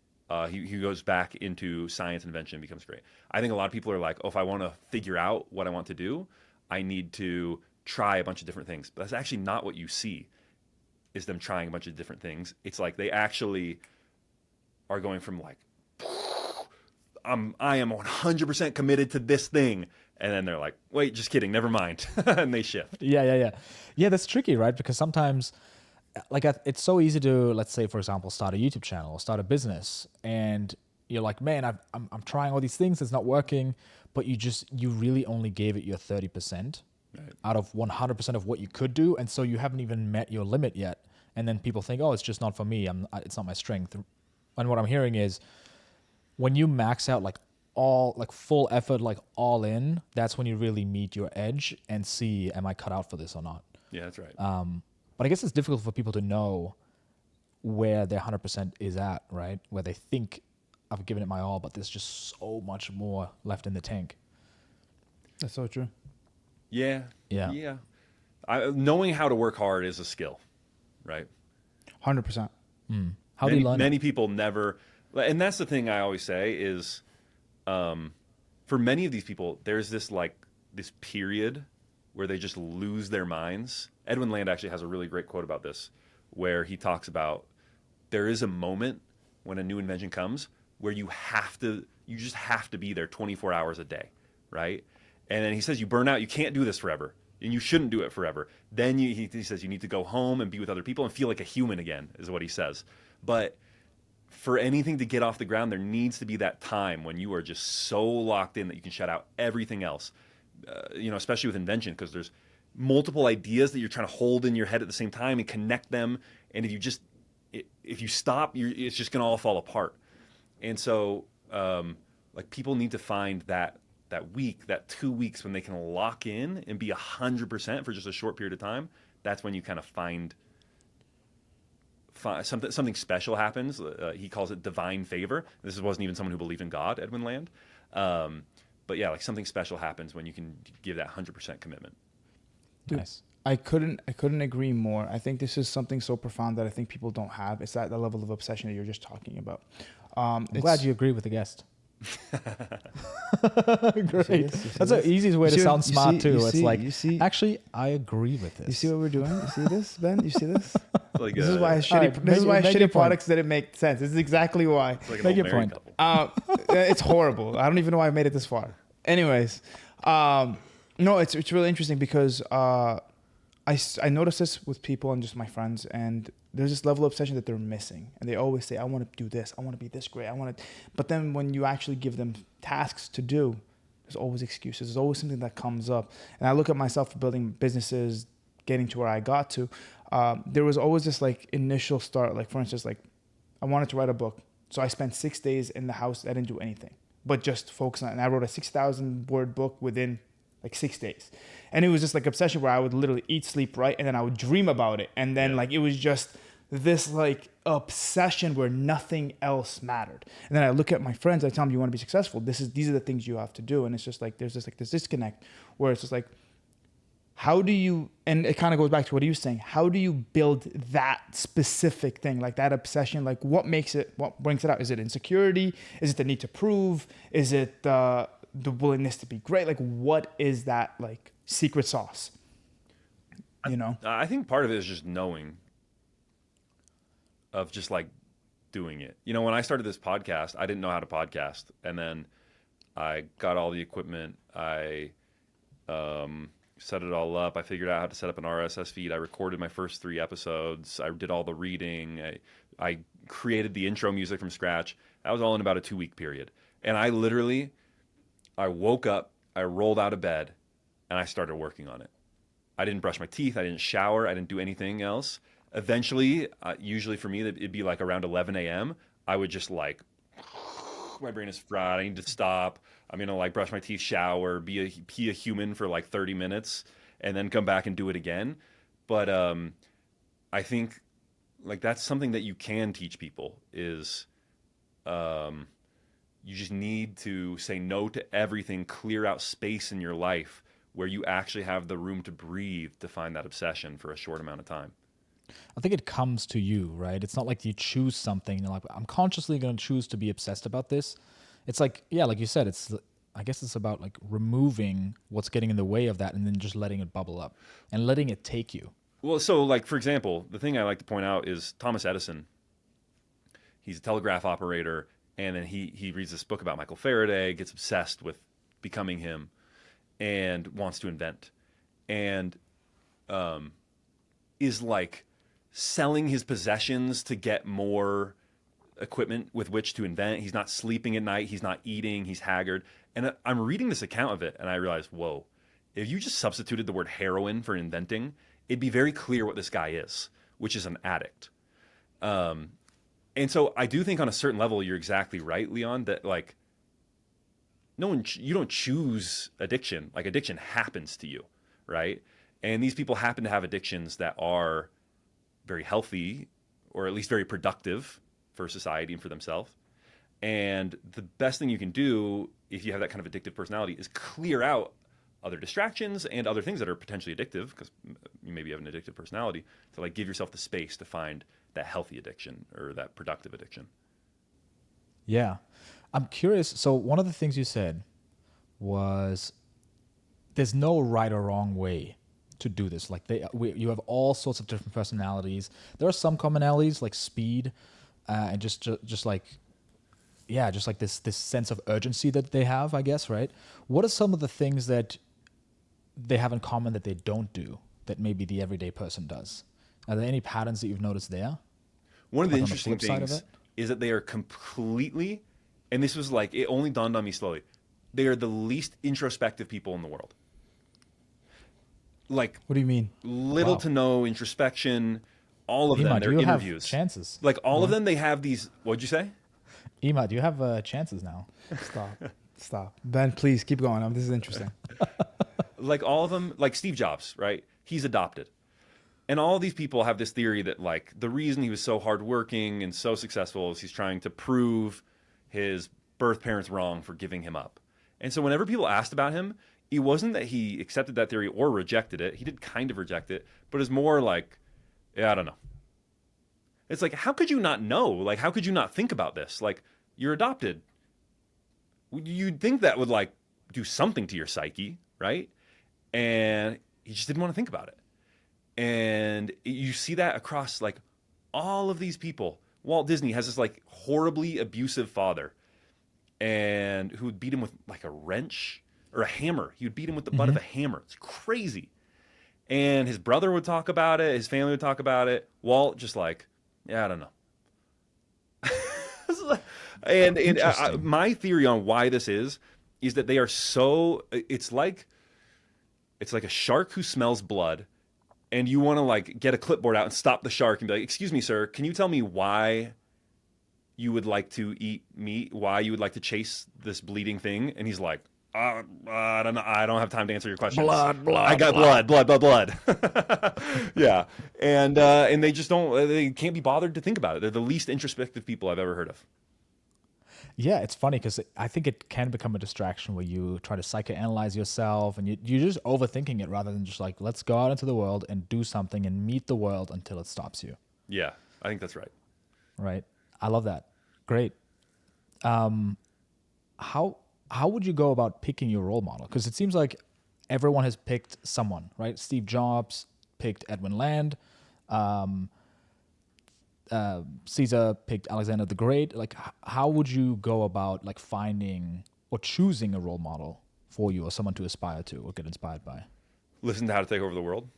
he goes back into science invention and becomes great. I think a lot of people are like, oh, if I want to figure out what I want to do, I need to try a bunch of different things. But that's actually not what you see, is them trying a bunch of different things. It's like they actually are going from like, I am 100% committed to this thing. And then they're like, wait, just kidding, never mind. And they shift. Yeah, that's tricky, right? Because sometimes, like, it's so easy to, let's say, for example, start a YouTube channel or start a business, and you're like, man, I'm trying all these things, it's not working, but you really only gave it your 30% out of 100% of what you could do, and so you haven't even met your limit yet. And then people think, oh, it's just not for me. It's not my strength. And what I'm hearing is, when you max out like full effort, like all in, that's when you really meet your edge and see, am I cut out for this or not? Yeah, that's right. But I guess it's difficult for people to know where their 100% is at, right? Where they think I've given it my all, but there's just so much more left in the tank. That's so true. Yeah. Yeah. Knowing how to work hard is a skill, right? 100%. How do you learn? Many people never, and that's the thing I always say is, for many of these people, there's this period where they just lose their minds. Edwin Land actually has a really great quote about this, where he talks about there is a moment when a new invention comes where you just have to be there 24 hours a day, right? And then he says you burn out, you can't do this forever, and you shouldn't do it forever. Then he says you need to go home and be with other people and feel like a human again, is what he says. But for anything to get off the ground, there needs to be that time when you are just so locked in that you can shut out everything else. Especially with invention, because there's multiple ideas that you're trying to hold in your head at the same time and connect them. And if you stop, it's just going to all fall apart. And so, people need to find that week, that 2 weeks when they can lock in and be 100% for just a short period of time. That's when you kind of find something special happens. He calls it divine favor. This wasn't even someone who believed in God, Edwin Land. But yeah, something special happens when you can give that 100% commitment. Dude, Nice. I couldn't agree more. I think this is something so profound that I think people don't have. It's that level of obsession that you're just talking about. I'm glad you agree with the guest. Great. this? That's the easiest way to sound smart too. You It's see- like, you see- actually, I agree with this. You see what we're doing? You see this, Ben? You see this? This This is why Alright, make your shitty point. products didn't make sense. This is exactly why. It's like an Make old your married point. couple. It's horrible. I don't even know why I made it this far. Anyways, no, it's really interesting because I notice this with people and just my friends, and there's this level of obsession that they're missing, and they always say, "I want to do this. I want to be this great. I want to," but then when you actually give them tasks to do, there's always excuses. There's always something that comes up, and I look at myself building businesses, getting to where I got to. There was always this initial start. Like for instance, I wanted to write a book, so I spent 6 days in the house. I didn't do anything, but just focus on it. And I wrote a 6,000 word book within 6 days. And it was just obsession where I would literally eat, sleep, write, and then I would dream about it. And then it was just this obsession where nothing else mattered. And then I look at my friends, I tell them, you want to be successful, these are the things you have to do. And it's just there's this disconnect where it's just how do you, and it kind of goes back to what he was saying, how do you build that specific thing, that obsession? What brings it out? Is it insecurity? Is it the need to prove? Is it the willingness to be great? What is that secret sauce? I think part of it is just knowing, of just doing it. When I started this podcast, I didn't know how to podcast, and then I got all the equipment. I set it all up. I figured out how to set up an RSS feed. I recorded my first 3 episodes. I did all the reading. I created the intro music from scratch. That was all in about a 2-week period. And I woke up, I rolled out of bed, and I started working on it. I didn't brush my teeth. I didn't shower. I didn't do anything else. Eventually, usually for me, it'd be around 11 a.m. I would just my brain is fried. I need to stop. I'm going to brush my teeth, shower, be a human for 30 minutes, and then come back and do it again. But I think that's something that you can teach people is you just need to say no to everything, clear out space in your life where you actually have the room to breathe to find that obsession for a short amount of time. I think it comes to you, right? It's not you choose something. You're I'm consciously going to choose to be obsessed about this. It's like you said, I guess it's about removing what's getting in the way of that and then just letting it bubble up and letting it take you. Well, so for example, the thing I like to point out is Thomas Edison. He's a telegraph operator, and then he reads this book about Michael Faraday, gets obsessed with becoming him, and wants to invent, and is selling his possessions to get more equipment with which to invent. He's not sleeping at night. He's not eating. He's haggard. And I'm reading this account of it, and I realized, whoa, if you just substituted the word heroin for inventing, it'd be very clear what this guy is, which is an addict. And so I do think on a certain level, you're exactly right, Leon, that you don't choose addiction. Addiction happens to you, right? And these people happen to have addictions that are very healthy, or at least very productive for society and for themselves. And the best thing you can do if you have that kind of addictive personality is clear out other distractions and other things that are potentially addictive, because you maybe have an addictive personality, to give yourself the space to find that healthy addiction or that productive addiction. Yeah. I'm curious. So one of the things you said was there's no right or wrong way to do this. Like you have all sorts of different personalities. There are some commonalities like speed, and just like, yeah, just like this sense of urgency that they have, I guess, right? What are some of the things that they have in common that they don't do that maybe the everyday person does? Are there any patterns that you've noticed there? One of the Like on the interesting flip side of things it? is that they are completely, and this was like, it only dawned on me slowly, they are the least introspective people in the world. Like, What do you mean? little Wow. to no introspection, all of them, Imad, their you have interviews. chances. Like, all of Go them, they have these, what'd you say? Imad, you have chances now. Stop. Ben, please keep going. This is interesting. Like, all of them, like Steve Jobs, right? He's adopted. And all these people have this theory that, like, the reason he was so hardworking and so successful is he's trying to prove his birth parents wrong for giving him up. And so whenever people asked about him, it wasn't that he accepted that theory or rejected it. He did kind of reject it, but it's more like, yeah, I don't know. It's like, how could you not know? Like, how could you not think about this? Like, you're adopted. You'd think that would, like, do something to your psyche, right? And he just didn't want to think about it. And you see that across, like, all of these people. Walt Disney has this, like, horribly abusive father, and who would beat him with, like, a wrench or a hammer. He would beat him with the butt of a hammer. It's crazy. And his brother would talk about it. His family would talk about it. Walt just like, yeah, I don't know. And my theory on why this is that they are so, it's like a shark who smells blood, and you want to, like, get a clipboard out and stop the shark and be like, excuse me, sir, can you tell me why you would like to eat meat, why you would like to chase this bleeding thing? And he's like, I don't know. I don't have time to answer your questions. Blood. I got blood. Yeah. And they just they can't be bothered to think about it. They're the least introspective people I've ever heard of. Yeah, it's funny because I think it can become a distraction where you try to psychoanalyze yourself and you're just overthinking it rather than just like, let's go out into the world and do something and meet the world until it stops you. Yeah, I think that's right. Right. I love that. Great. How would you go about picking your role model? Because it seems like everyone has picked someone, right? Steve Jobs picked Edwin Land. Caesar picked Alexander the Great. Like, how would you go about, like, finding or choosing a role model for you or someone to aspire to or get inspired by? Listen to How to Take Over the World.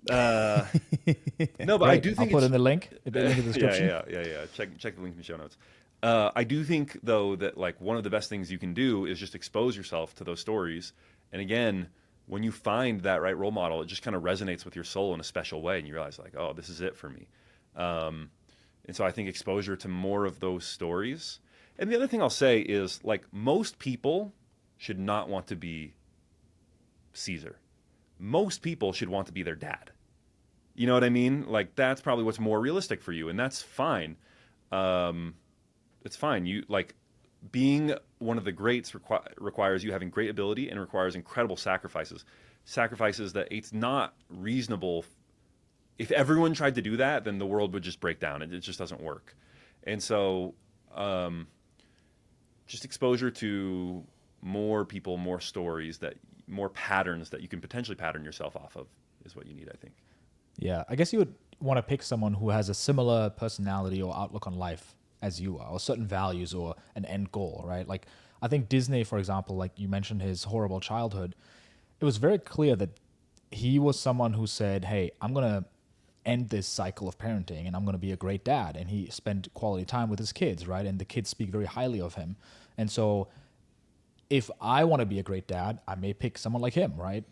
No, but Great. I do think I'll put in the link in the description. Yeah. Check the link in the show notes. I do think, though, that, like, one of the best things you can do is just expose yourself to those stories. And again, when you find that right role model, it just kind of resonates with your soul in a special way, and you realize, like, oh, this is it for me. And so I think exposure to more of those stories. And the other thing I'll say is, like, most people should not want to be Caesar. Most people should want to be their dad. You know what I mean? Like, that's probably what's more realistic for you, and that's fine. It's fine. You, like, being one of the greats requires you having great ability and requires incredible sacrifices. Sacrifices that it's not reasonable. If everyone tried to do that, then the world would just break down. It just doesn't work. And so, just exposure to more people, more stories, more patterns that you can potentially pattern yourself off of is what you need, I think. Yeah, I guess you would want to pick someone who has a similar personality or outlook on life as you are, or certain values or an end goal, right? Like, I think Disney, for example, like you mentioned his horrible childhood, it was very clear that he was someone who said, hey, I'm going to end this cycle of parenting and I'm going to be a great dad. And he spent quality time with his kids, right? And the kids speak very highly of him. And so if I want to be a great dad, I may pick someone like him, right?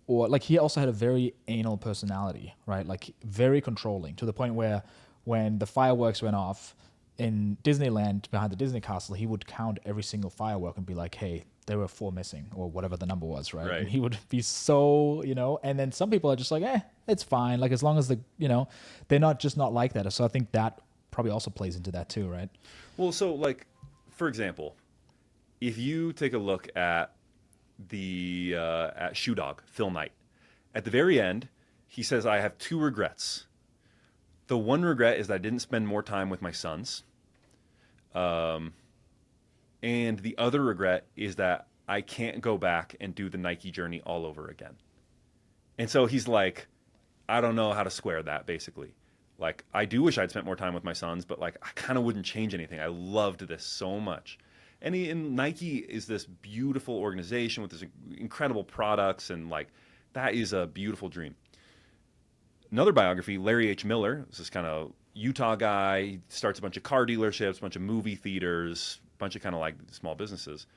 Or, like, he also had a very anal personality, right? Like, very controlling, to the point where when the fireworks went off in Disneyland behind the Disney castle, he would count every single firework and be like, hey, there were 4 missing, or whatever the number was, right? And he would be so, and then some people are just like, it's fine. Like, as long as they're not like that. So I think that probably also plays into that too, right? Well, so, like, for example, if you take a look at at Shoe Dog, Phil Knight, at the very end, he says, I have 2 regrets. The one regret is that I didn't spend more time with my sons. And the other regret is that I can't go back and do the Nike journey all over again. And so he's like, I don't know how to square that, basically. Like, I do wish I'd spent more time with my sons, but like, I kind of wouldn't change anything. I loved this so much. And Nike is this beautiful organization with this incredible products, and like, that is a beautiful dream. Another biography, Larry H. Miller, is this kind of Utah guy. He starts a bunch of car dealerships, a bunch of movie theaters, a bunch of kind of like small businesses.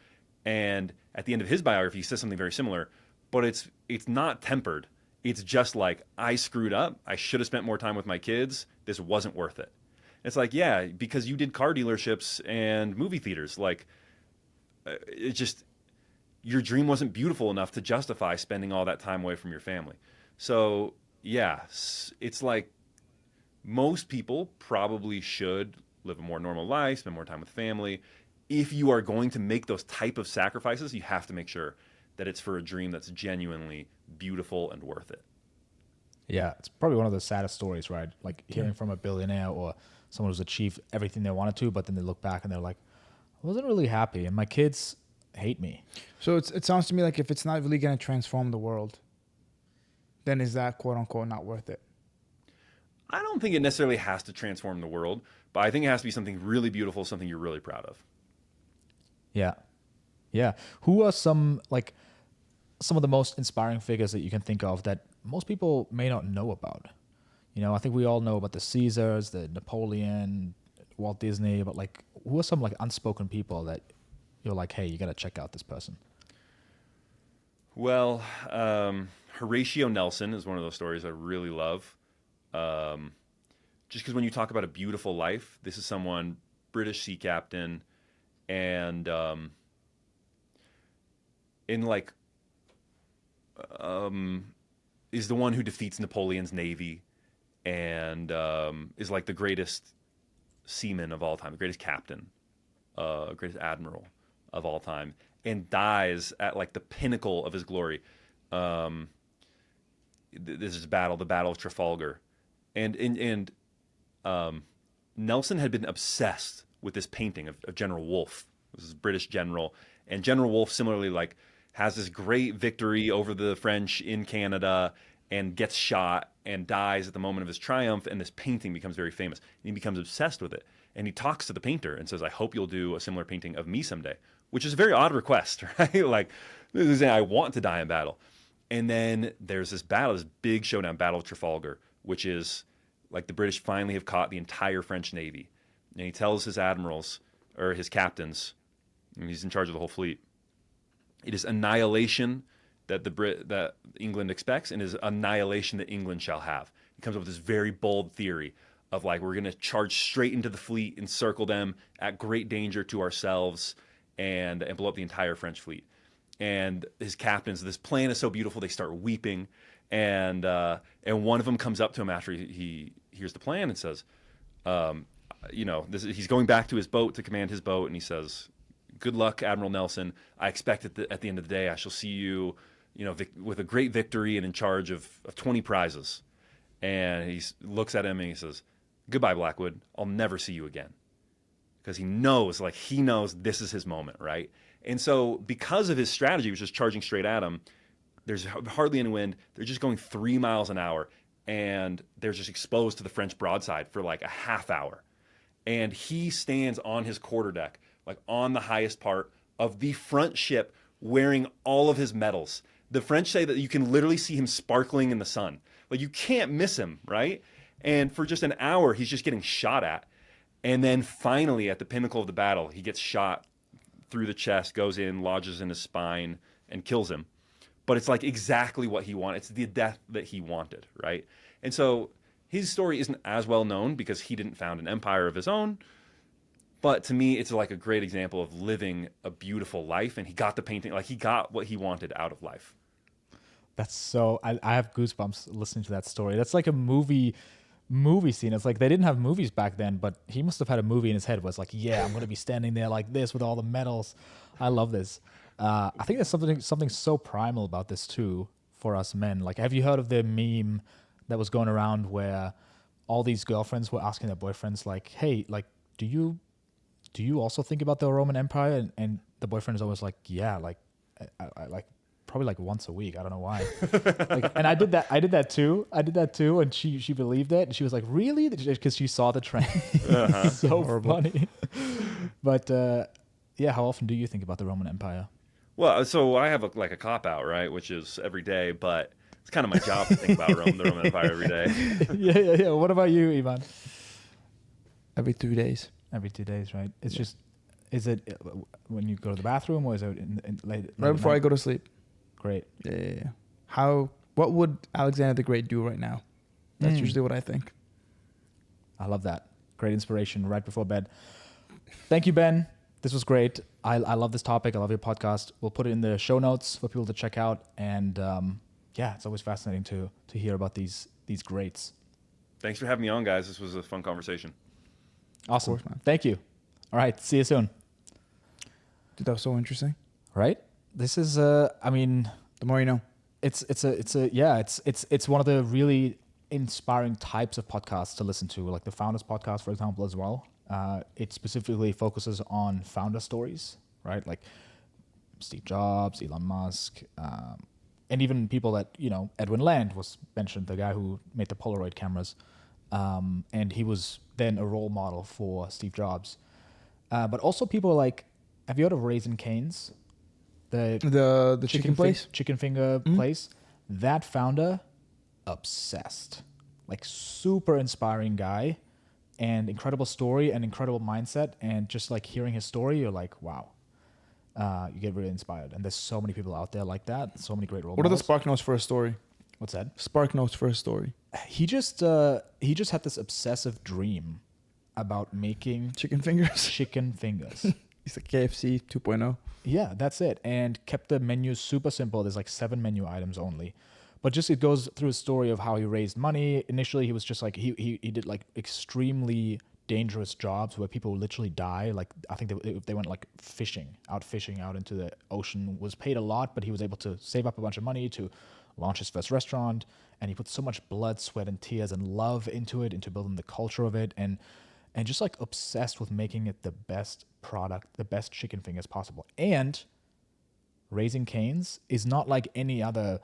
And at the end of his biography, he says something very similar, but it's not tempered. It's just like, I screwed up. I should have spent more time with my kids. This wasn't worth it. It's like, yeah, because you did car dealerships and movie theaters. Like, it just, your dream wasn't beautiful enough to justify spending all that time away from your family. So, yeah, it's like most people probably should live a more normal life, spend more time with family. If you are going to make those type of sacrifices, you have to make sure that it's for a dream that's genuinely beautiful and worth it. Yeah, it's probably one of the saddest stories, right? Like hearing from a billionaire or someone who's achieved everything they wanted to, but then they look back and they're like, I wasn't really happy, and my kids hate me. So it sounds to me like if it's not really going to transform the world, then is that quote unquote not worth it? I don't think it necessarily has to transform the world, but I think it has to be something really beautiful, something you're really proud of. Yeah. Yeah. Who are some of the most inspiring figures that you can think of that most people may not know about? You know, I think we all know about the Caesars, the Napoleon, Walt Disney, but like, who are some like unspoken people that you're like, hey, you got to check out this person? Well, Horatio Nelson is one of those stories I really love. Just because when you talk about a beautiful life, this is someone, British sea captain, and is the one who defeats Napoleon's navy, and is like the greatest seaman of all time, the greatest captain, greatest admiral of all time, and dies at like the pinnacle of his glory. This is the Battle of Trafalgar, and Nelson had been obsessed with this painting of General Wolfe. This is a British general, and General Wolfe similarly like has this great victory over the French in Canada and gets shot and dies at the moment of his triumph, and this painting becomes very famous. And he becomes obsessed with it, and he talks to the painter and says, I hope you'll do a similar painting of me someday, which is a very odd request, right? Like, this is saying, I want to die in battle. And then there's this battle, this big showdown, Battle of Trafalgar, which is like the British finally have caught the entire French Navy. And he tells his admirals, or his captains, and he's in charge of the whole fleet, it is annihilation that England expects, and is annihilation that England shall have. He comes up with this very bold theory of like, we're going to charge straight into the fleet, encircle them at great danger to ourselves, and blow up the entire French fleet. And his captains, this plan is so beautiful, they start weeping, and one of them comes up to him after he hears the plan and says, he's going back to his boat to command his boat, and he says, good luck, Admiral Nelson. I expect at the end of the day, I shall see you, with a great victory and in charge of 20 prizes. And he looks at him and he says, goodbye, Blackwood. I'll never see you again. Because he knows this is his moment, right? And so because of his strategy, which is charging straight at him, there's hardly any wind. They're just going 3 miles an hour, and they're just exposed to the French broadside for like a half hour. And he stands on his quarterdeck, like on the highest part of the front ship, wearing all of his medals. The French say that you can literally see him sparkling in the sun. Like, you can't miss him, right? And for just an hour, he's just getting shot at. And then finally, at the pinnacle of the battle, he gets shot through the chest, goes in, lodges in his spine, and kills him. But it's like exactly what he wanted. It's the death that he wanted, right? And so his story isn't as well known because he didn't found an empire of his own. But to me, it's like a great example of living a beautiful life. And he got the painting, like he got what he wanted out of life. That's so, I have goosebumps listening to that story. That's like a movie scene. It's like they didn't have movies back then, but he must have had a movie in his head where it's like, yeah, I'm going to be standing there like this with all the medals. I love this. I think there's something so primal about this too for us men. Like, have you heard of the meme that was going around where all these girlfriends were asking their boyfriends like, hey, like, do you also think about the Roman Empire? And the boyfriend is always like, yeah, like, I like probably like once a week. I don't know why. Like, and I did that too. And she believed it. And she was like, really? Because she saw the trend. So Horrible. funny. But yeah, how often do you think about the Roman Empire? Well, so I have like a cop out, right, which is every day, but it's kind of my job to think about the Roman Empire every day. Yeah. What about you, Imad? Every 2 days. Every 2 days, right? It's just, is it when you go to the bathroom or is it in late? Right before I go to sleep. Great. Yeah. What would Alexander the Great do right now? That's usually what I think. I love that. Great inspiration right before bed. Thank you, Ben. This was great. I love this topic. I love your podcast. We'll put it in the show notes for people to check out. And yeah, it's always fascinating to hear about these greats. Thanks for having me on, guys. This was a fun conversation. Awesome. Of course, man. Thank you. All right. See you soon. Dude, that was so interesting. Right? This is I mean, The more you know. it's one of the really inspiring types of podcasts to listen to, like the Founders Podcast, for example, as well. It specifically focuses on founder stories, right? Like Steve Jobs, Elon Musk, and even people that, Edwin Land was mentioned, the guy who made the Polaroid cameras. And he was then a role model for Steve Jobs. But also people like, have you heard of Raising Cane's? The chicken place? Chicken finger place. That founder, obsessed. Like super inspiring guy and incredible story and incredible mindset. And just like hearing his story, you're like, wow. You get really inspired. And there's so many people out there like that. So many great role What are the models. spark notes for a story? What's that? Spark notes for a story. He just had this obsessive dream about making Chicken fingers. chicken fingers. He's like KFC 2.0. Yeah, that's it. And kept the menus super simple. There's like 7 menu items only. But just it goes through a story of how he raised money. Initially, he was just like, he did like extremely dangerous jobs where people literally die. Like I think they went like fishing out into the ocean, was paid a lot, but he was able to save up a bunch of money to launch his first restaurant. And he put so much blood, sweat, and tears and love into it, into building the culture of it. And just like obsessed with making it the best product, the best chicken fingers possible. And Raising Cane's is not like any other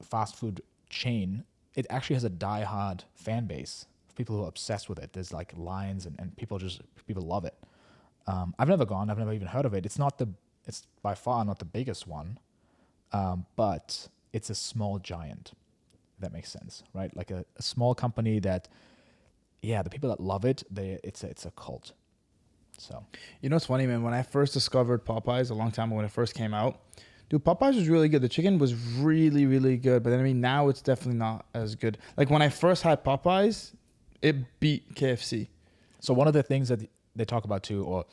fast food chain. It actually has a die-hard fan base of people who are obsessed with it. There's like lines and people love it. I've never gone. I've never even heard of it. It's by far not the biggest one, but it's a small giant. If that makes sense, right? Like a small company that, yeah, the people that love it, it's a cult. So, You know what's funny, man? When I first discovered Popeyes a long time ago when it first came out, dude, Popeyes was really good. The chicken was really, really good. But then, I mean, now it's definitely not as good. Like when I first had Popeyes, it beat KFC. So one of the things that they talk about too, or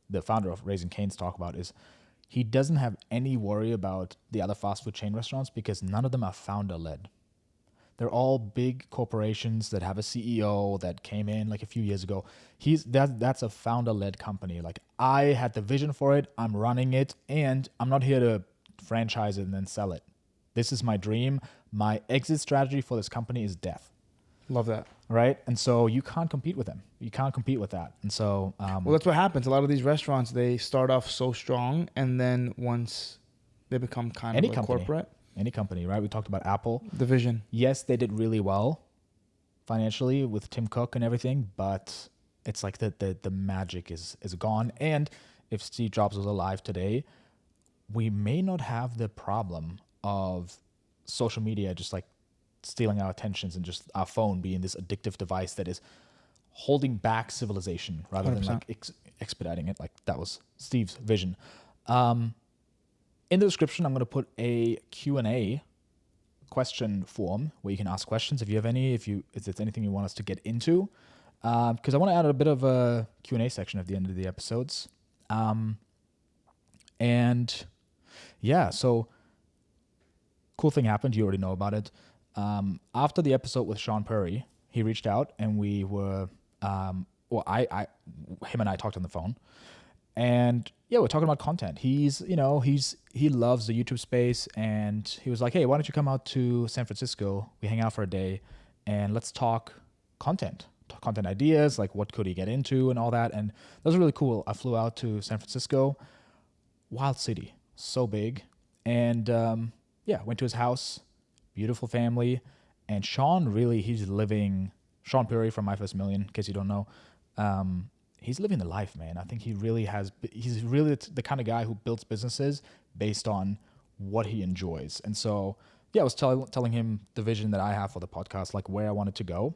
the founder of Raising Cane's talk about, is he doesn't have any worry about the other fast food chain restaurants because none of them are founder led. They're all big corporations that have a CEO that came in like a few years ago. That's a founder-led company. Like I had the vision for it, I'm running it, and I'm not here to franchise it and then sell it. This is my dream. My exit strategy for this company is death. Love that. Right? And so you can't compete with them. You can't compete with that. And so Well, that's what happens. A lot of these restaurants, they start off so strong, and then once they become kind of like corporate. Any company, right? We talked about Apple. The vision. Yes, they did really well financially with Tim Cook and everything, but it's like the magic is gone. And if Steve Jobs was alive today, we may not have the problem of social media just like stealing our attentions and just our phone being this addictive device that is holding back civilization rather 100%. than like expediting it. Like that was Steve's vision. In the description, I'm going to put a Q&A question form where you can ask questions if you have any, if it's anything you want us to get into. Because I want to add a bit of a Q&A section at the end of the episodes. And yeah, so cool thing happened. You already know about it. After the episode with Shaan Puri, he reached out and we were, him and I talked on the phone. And yeah, we're talking about content. He loves the YouTube space, and he was like, "Hey, why don't you come out to San Francisco? We hang out for a day, and let's talk content ideas, like what could he get into and all that." And that was really cool. I flew out to San Francisco, wild city, so big. And yeah, went to his house, beautiful family. And Shaan, really, Shaan Puri from My First Million, in case you don't know. He's living the life, man. I think he's really the kind of guy who builds businesses based on what he enjoys. And so, yeah, I was telling him the vision that I have for the podcast, like where I want it to go.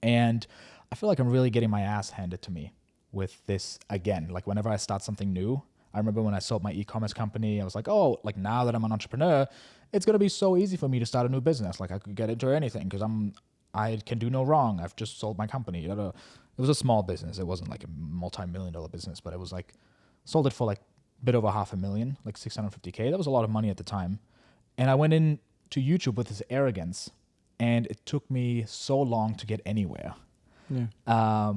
And I feel like I'm really getting my ass handed to me with this again. Like whenever I start something new, I remember when I sold my e-commerce company, I was like, oh, like now that I'm an entrepreneur, it's going to be so easy for me to start a new business. Like I could get into anything because I can do no wrong. I've just sold my company. It was a small business. It wasn't like a multi-million-dollar business, but it was like, sold it for like a bit over $500,000, like $650K. That was a lot of money at the time. And I went in to YouTube with this arrogance, and it took me so long to get anywhere. Yeah.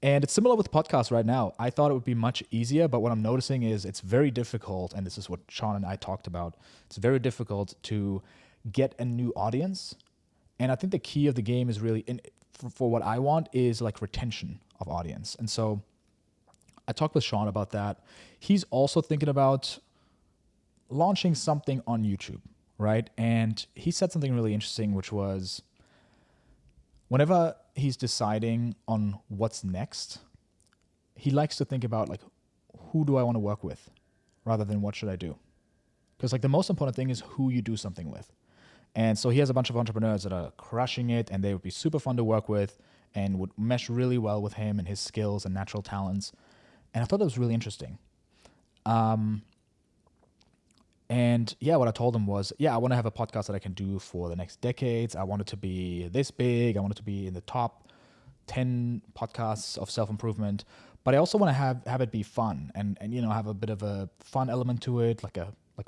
And it's similar with podcasts right now. I thought it would be much easier, but what I'm noticing is it's very difficult, and this is what Shaan and I talked about. It's very difficult to get a new audience. And I think the key of the game is really, for what I want, is like retention of audience. And so I talked with Shaan about that. He's also thinking about launching something on YouTube, right? And he said something really interesting, which was whenever he's deciding on what's next, he likes to think about like, who do I want to work with rather than what should I do? Because like the most important thing is who you do something with. And so he has a bunch of entrepreneurs that are crushing it, and they would be super fun to work with and would mesh really well with him and his skills and natural talents. And I thought that was really interesting. And yeah, what I told him was, yeah, I want to have a podcast that I can do for the next decades. I want it to be this big. I want it to be in the top 10 podcasts of self-improvement. But I also want to have it be fun and have a bit of a fun element to it, like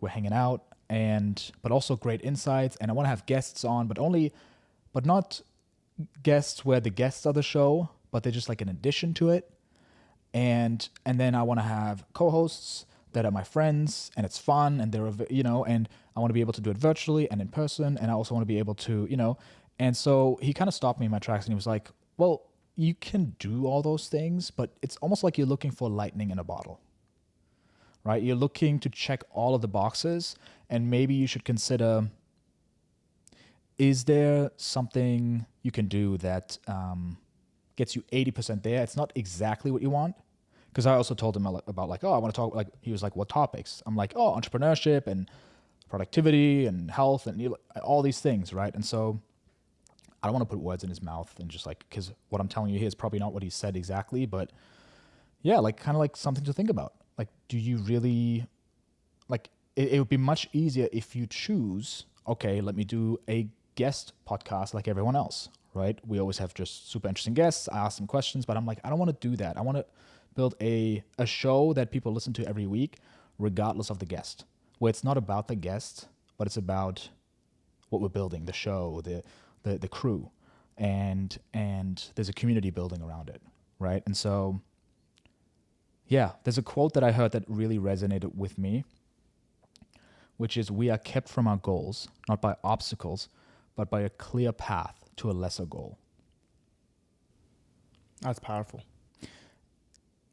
we're hanging out, but also great insights. And I want to have guests on, but not guests where the guests are the show, but they're just like an addition to it. And then I want to have co-hosts that are my friends, and it's fun, and they're, and I want to be able to do it virtually and in person, and I also want to be able to, and so he kind of stopped me in my tracks, and he was like, well, you can do all those things, but it's almost like you're looking for lightning in a bottle, right? You're looking to check all of the boxes, and maybe you should consider, is there something you can do that gets you 80% there? It's not exactly what you want. Because I also told him about like, oh, I want to talk, like, he was like, what topics? I'm like, oh, entrepreneurship and productivity and health and all these things, right? And so I don't want to put words in his mouth and just like, because what I'm telling you here is probably not what he said exactly, but yeah, like kind of like something to think about. Like, do you really, like, it would be much easier if you choose, okay, let me do a guest podcast like everyone else, right? We always have just super interesting guests. I ask them questions, but I'm like, I don't want to do that. I want to build a show that people listen to every week, regardless of the guest, where it's not about the guest, but it's about what we're building, the show, the crew, and there's a community building around it, right? And so, yeah, there's a quote that I heard that really resonated with me, which is, we are kept from our goals, not by obstacles, but by a clear path to a lesser goal. That's powerful.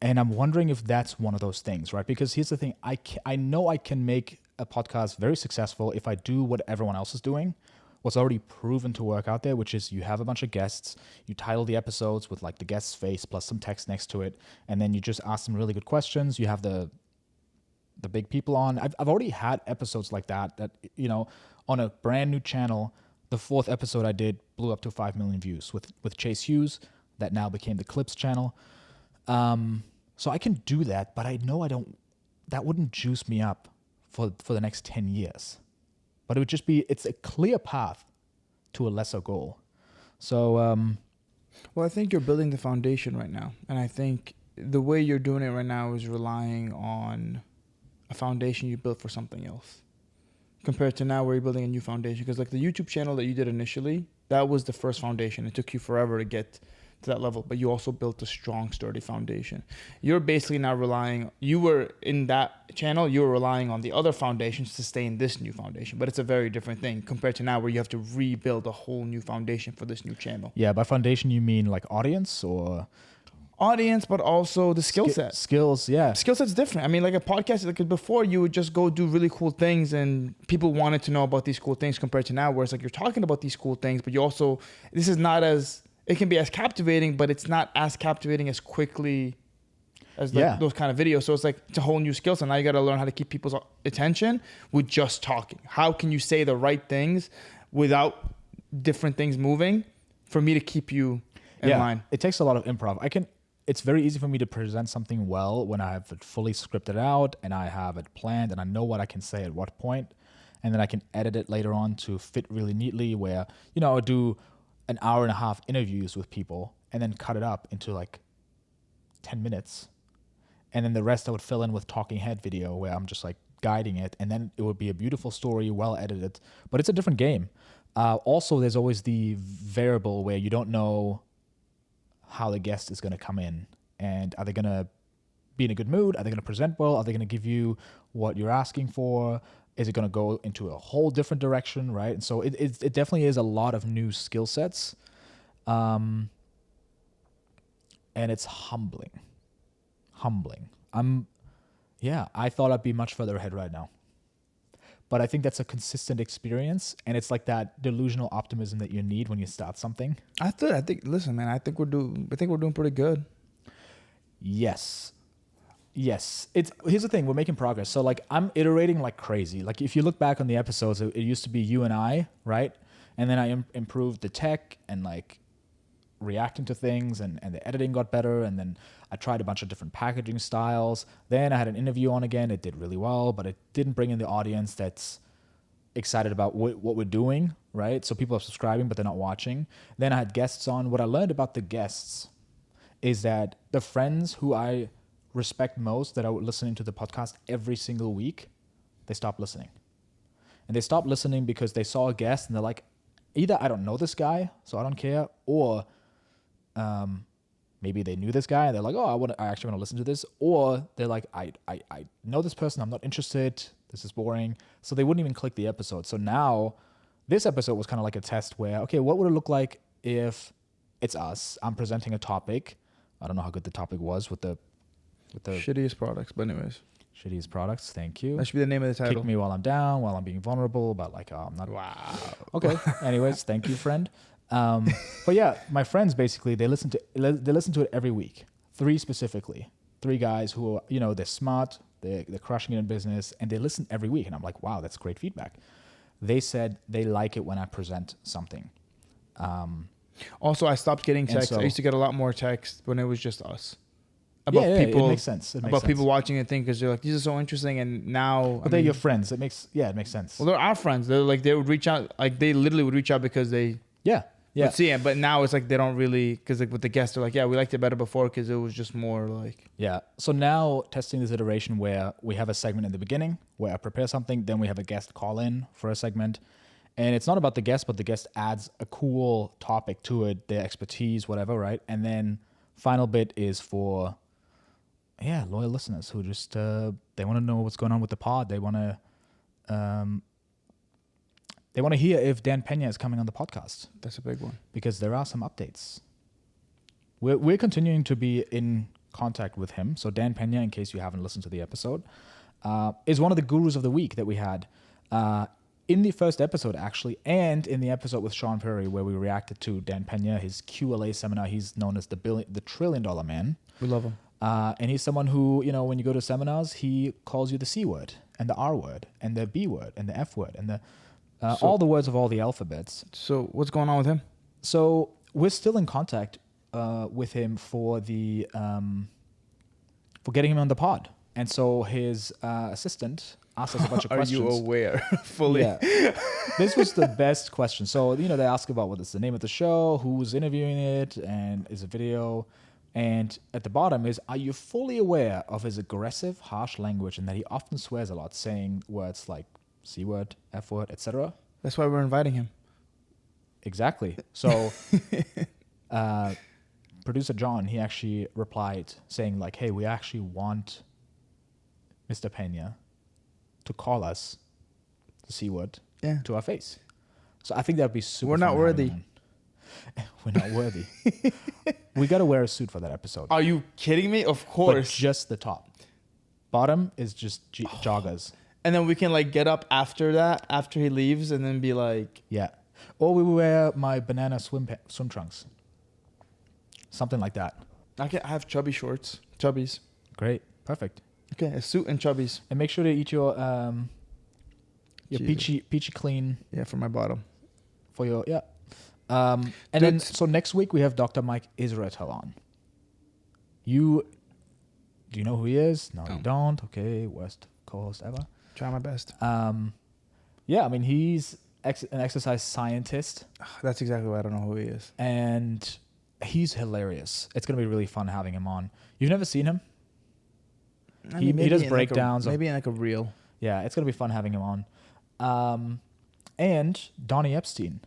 And I'm wondering if that's one of those things, right? Because here's the thing. I know I can make a podcast very successful if I do what everyone else is doing, what's already proven to work out there, which is you have a bunch of guests, you title the episodes with like the guest's face plus some text next to it, and then you just ask them really good questions. You have the big people on. I've already had episodes like that, on a brand new channel. The 4th episode I did blew up to 5 million views with Chase Hughes, that now became the Clips channel. So I can do that, but I know that wouldn't juice me up for the next 10 years. But it would just be, it's a clear path to a lesser goal. So, well, I think you're building the foundation right now. And I think the way you're doing it right now is relying on a foundation you built for something else. Compared to now where you're building a new foundation. Because like the YouTube channel that you did initially, that was the first foundation. It took you forever to get to that level, but you also built a strong, sturdy foundation. You're basically now you were in that channel, you were relying on the other foundations to sustain this new foundation, but it's a very different thing compared to now where you have to rebuild a whole new foundation for this new channel. Yeah, by foundation, you mean like audience or? audience, but also the skill set. Skills, yeah. Skill set's different. I mean, like a podcast, like before you would just go do really cool things and people wanted to know about these cool things compared to now where it's like you're talking about these cool things, but you also, this is not as, it can be as captivating, but it's not as captivating as quickly as like those kind of videos. So it's like, it's a whole new skill set. Now you got to learn how to keep people's attention with just talking. How can you say the right things without different things moving for me to keep you in line? It takes a lot of improv. It's very easy for me to present something well when I have it fully scripted out and I have it planned and I know what I can say at what point, and then I can edit it later on to fit really neatly where, you know, I'll do an hour and a half interviews with people and then cut it up into like 10 minutes. And then the rest I would fill in with talking head video where I'm just like guiding it, and then it would be a beautiful story, well edited, but it's a different game. Also, there's always the variable where you don't know how the guest is going to come in, and are they going to be in a good mood? Are they going to present well? Are they going to give you what you're asking for? Is it going to go into a whole different direction, right? And so it definitely is a lot of new skill sets, and it's humbling. I thought I'd be much further ahead right now, but I think that's a consistent experience, and it's like that delusional optimism that you need when you start something. Listen, man, I think we're doing pretty good. Yes. Here's the thing, we're making progress. So like I'm iterating like crazy. Like if you look back on the episodes, it used to be you and I, right? And then I improved the tech and like reacting to things, and the editing got better, and then I tried a bunch of different packaging styles. Then I had an interview on again. It did really well, but it didn't bring in the audience that's excited about what we're doing, right? So people are subscribing, but they're not watching. Then I had guests on. What I learned about the guests is that the friends who I respect most, that are listening to the podcast every single week, they stopped listening. And they stopped listening because they saw a guest and they're like, either I don't know this guy, so I don't care, or maybe they knew this guy and they're like, oh, I actually want to listen to this, or they're like, I know this person, I'm not interested, this is boring, so they wouldn't even click the episode. So now this episode was kind of like a test where, okay, what would it look like if it's us, I'm presenting a topic, I don't know how good the topic was with the Shittiest products, but anyways. Shittiest products, thank you. That should be the name of the title. Kick me while I'm down, while I'm being vulnerable, but like, oh, I'm not. Wow. Okay. Anyways, thank you, friend. But yeah, my friends basically they listen to it every week. 3 specifically, 3 guys who are, you know, they're smart, they're crushing it in business, and they listen every week. And I'm like, wow, that's great feedback. They said they like it when I present something. Also, I stopped getting texts. I used to get a lot more texts when it was just us. About people, it makes sense. People watching and thing because they're like, these are so interesting. And now, but they're your friends. It makes sense. Well, they're our friends. They're like, they would reach out, like they literally would reach out because they would see it. But now it's like they don't really, because like with the guests, they're like, yeah, we liked it better before because it was just more like. Yeah. So now testing this iteration where we have a segment in the beginning where I prepare something, then we have a guest call in for a segment. And it's not about the guest, but the guest adds a cool topic to it, their expertise, whatever, right? And then final bit is for loyal listeners who just they want to know what's going on with the pod. They want to hear if Dan Pena is coming on the podcast. That's a big one because there are some updates. We're continuing to be in contact with him. So Dan Pena, in case you haven't listened to the episode, is one of the gurus of the week that we had in the first episode actually, and in the episode with Shaan Puri where we reacted to Dan Pena, his QLA seminar. He's known as the $1 trillion man. We love him. And he's someone who, you know, when you go to seminars, he calls you the C word and the R word and the B word and the F word and the all the words of all the alphabets. So what's going on with him? So we're still in contact with him for the for getting him on the pod. And so his assistant asked us a bunch of questions. Are you aware fully? Yeah. This was the best question. So, you know, they ask about what is the name of the show, who's interviewing it, and is a video. And at the bottom is, are you fully aware of his aggressive, harsh language and that he often swears a lot, saying words like C word, F word, etc.? That's why we're inviting him. Exactly. So producer John, he actually replied saying like, hey, we actually want Mr. Pena to call us the C word to our face. So I think that would be super We're fun not to have worthy. him on. We're not worthy. We got to wear a suit for that episode. Are you kidding me? Of But course. just the top. Bottom is just joggers. And then we can like get up after that, after he leaves, and then be like, Yeah. Or we wear my banana swim trunks. Something like that. I have chubby shorts. Chubbies. Great. Perfect. Okay, a suit and chubbies. And make sure to eat your Jesus. peachy clean Yeah, for my bottom. for your and then so next week we have Dr. Mike Israetel on. Do you know who he is? No, you don't. Okay, worst co-host ever. Try my best. Yeah, I mean he's an exercise scientist That's exactly why I don't know who he is. and he's hilarious. It's gonna be really fun having him on. You've never seen him? I He mean, maybe does in breakdowns. maybe in like a reel. Yeah, it's gonna be fun having him on. And Donnie Epstein,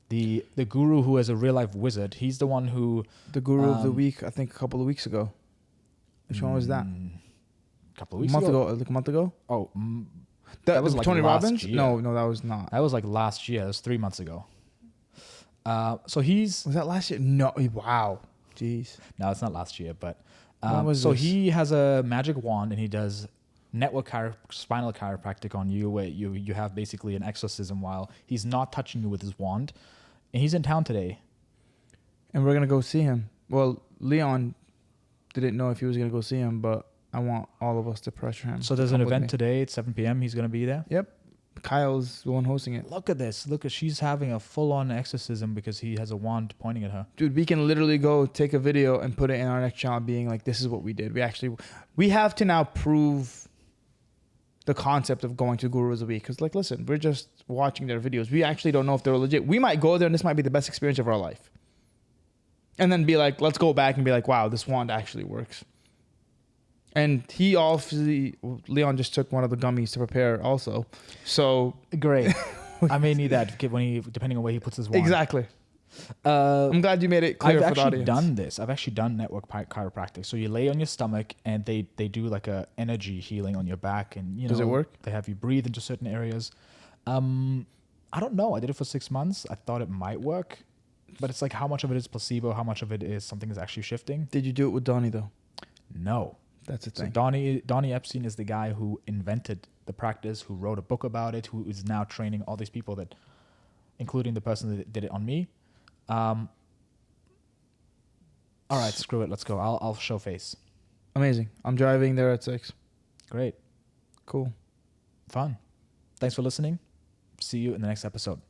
the guru who is a real life wizard. He's the one who The guru of the week, I think a couple of weeks ago. Which one was that? A couple of A weeks month ago. ago. Like a month ago? Oh, That was was like Tony last Robbins? year. No, that was not. that was like last year. That was 3 months ago. So he's Was that last year? No. Wow. Jeez. no, it's not last year, but When was so this? he has a magic wand and he does network spinal chiropractic on you, where you have basically an exorcism while he's not touching you with his wand, and he's in town today. And we're going to go see him. Well, Leon didn't know if he was going to go see him, but I want all of us to pressure him. So there's to an come with event me. today at 7 p.m. He's gonna be there. Yep. Kyle's the one hosting it. Look at this. Look at she's having a full-on exorcism because he has a wand pointing at her. Dude, we can literally go take a video and put it in our next channel being like, this is what we did. We have to now prove the concept of going to Gurus a Week. Because, like, listen, we're just watching their videos. We actually don't know if they're legit. We might go there and this might be the best experience of our life. And then be like, let's go back and be like, wow, this wand actually works. And he obviously, Leon just took one of the gummies to prepare also. So. Great. I may need that depending on where he puts his wand. Exactly. I'm glad you made it clear I've for the actually audience. done this. I've actually done network chiropractic. So you lay on your stomach and they do like a energy healing on your back, and Does it work? They have you breathe into certain areas. I don't know. I did it for 6 months. I thought it might work, but it's like how much of it is placebo, how much of it is something is actually shifting. Did you do it with Donnie though? No. That's the So thing. Donnie Epstein is the guy who invented the practice, who wrote a book about it, who is now training all these people that, including the person that did it on me. All right, screw it. Let's go. I'll show face. Amazing. I'm driving there at 6. Great. Cool. Fun. Thanks for listening. See you in the next episode.